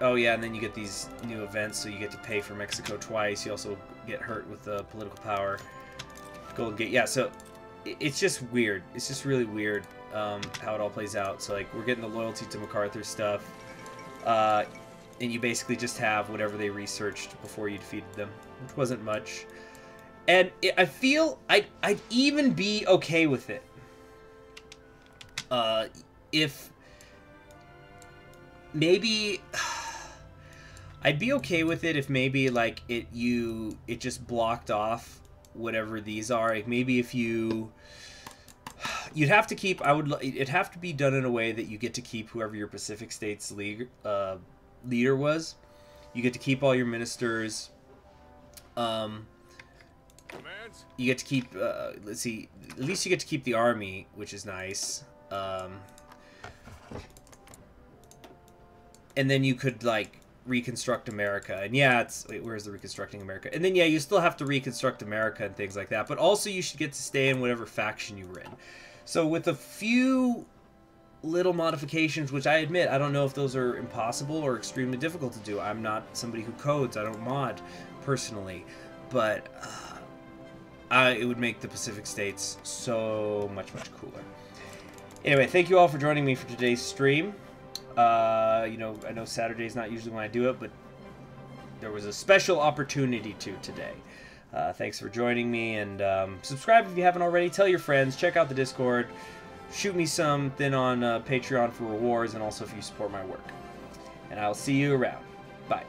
Oh yeah, and then you get these new events, so you get to pay for Mexico twice. You also get hurt with the political power. Golden Gate, yeah, so it's just weird. It's just really weird how it all plays out. So, like, we're getting the loyalty to MacArthur stuff. And you basically just have whatever they researched before you defeated them, which wasn't much. And I feel I'd even be okay with it if maybe I'd be okay with it if maybe like it just blocked off whatever these are. Like maybe if you'd have to keep, it'd have to be done in a way that you get to keep whoever your Pacific States leader was. You get to keep all your ministers. You get to keep, let's see, at least you get to keep the army, which is nice. And then you could, like, reconstruct America. And yeah, it's, wait, where's the reconstructing America? And then, yeah, you still have to reconstruct America and things like that. But also you should get to stay in whatever faction you were in. So with a few little modifications, which I admit, I don't know if those are impossible or extremely difficult to do. I'm not somebody who codes. I don't mod personally. But it would make the Pacific States so much cooler. Anyway, thank you all for joining me for today's stream. You know, I know Saturday's not usually when I do it, but there was a special opportunity today. Thanks for joining me, and subscribe if you haven't already. Tell your friends. Check out the Discord. Shoot me something on Patreon for rewards, and also if you support my work. And I'll see you around. Bye.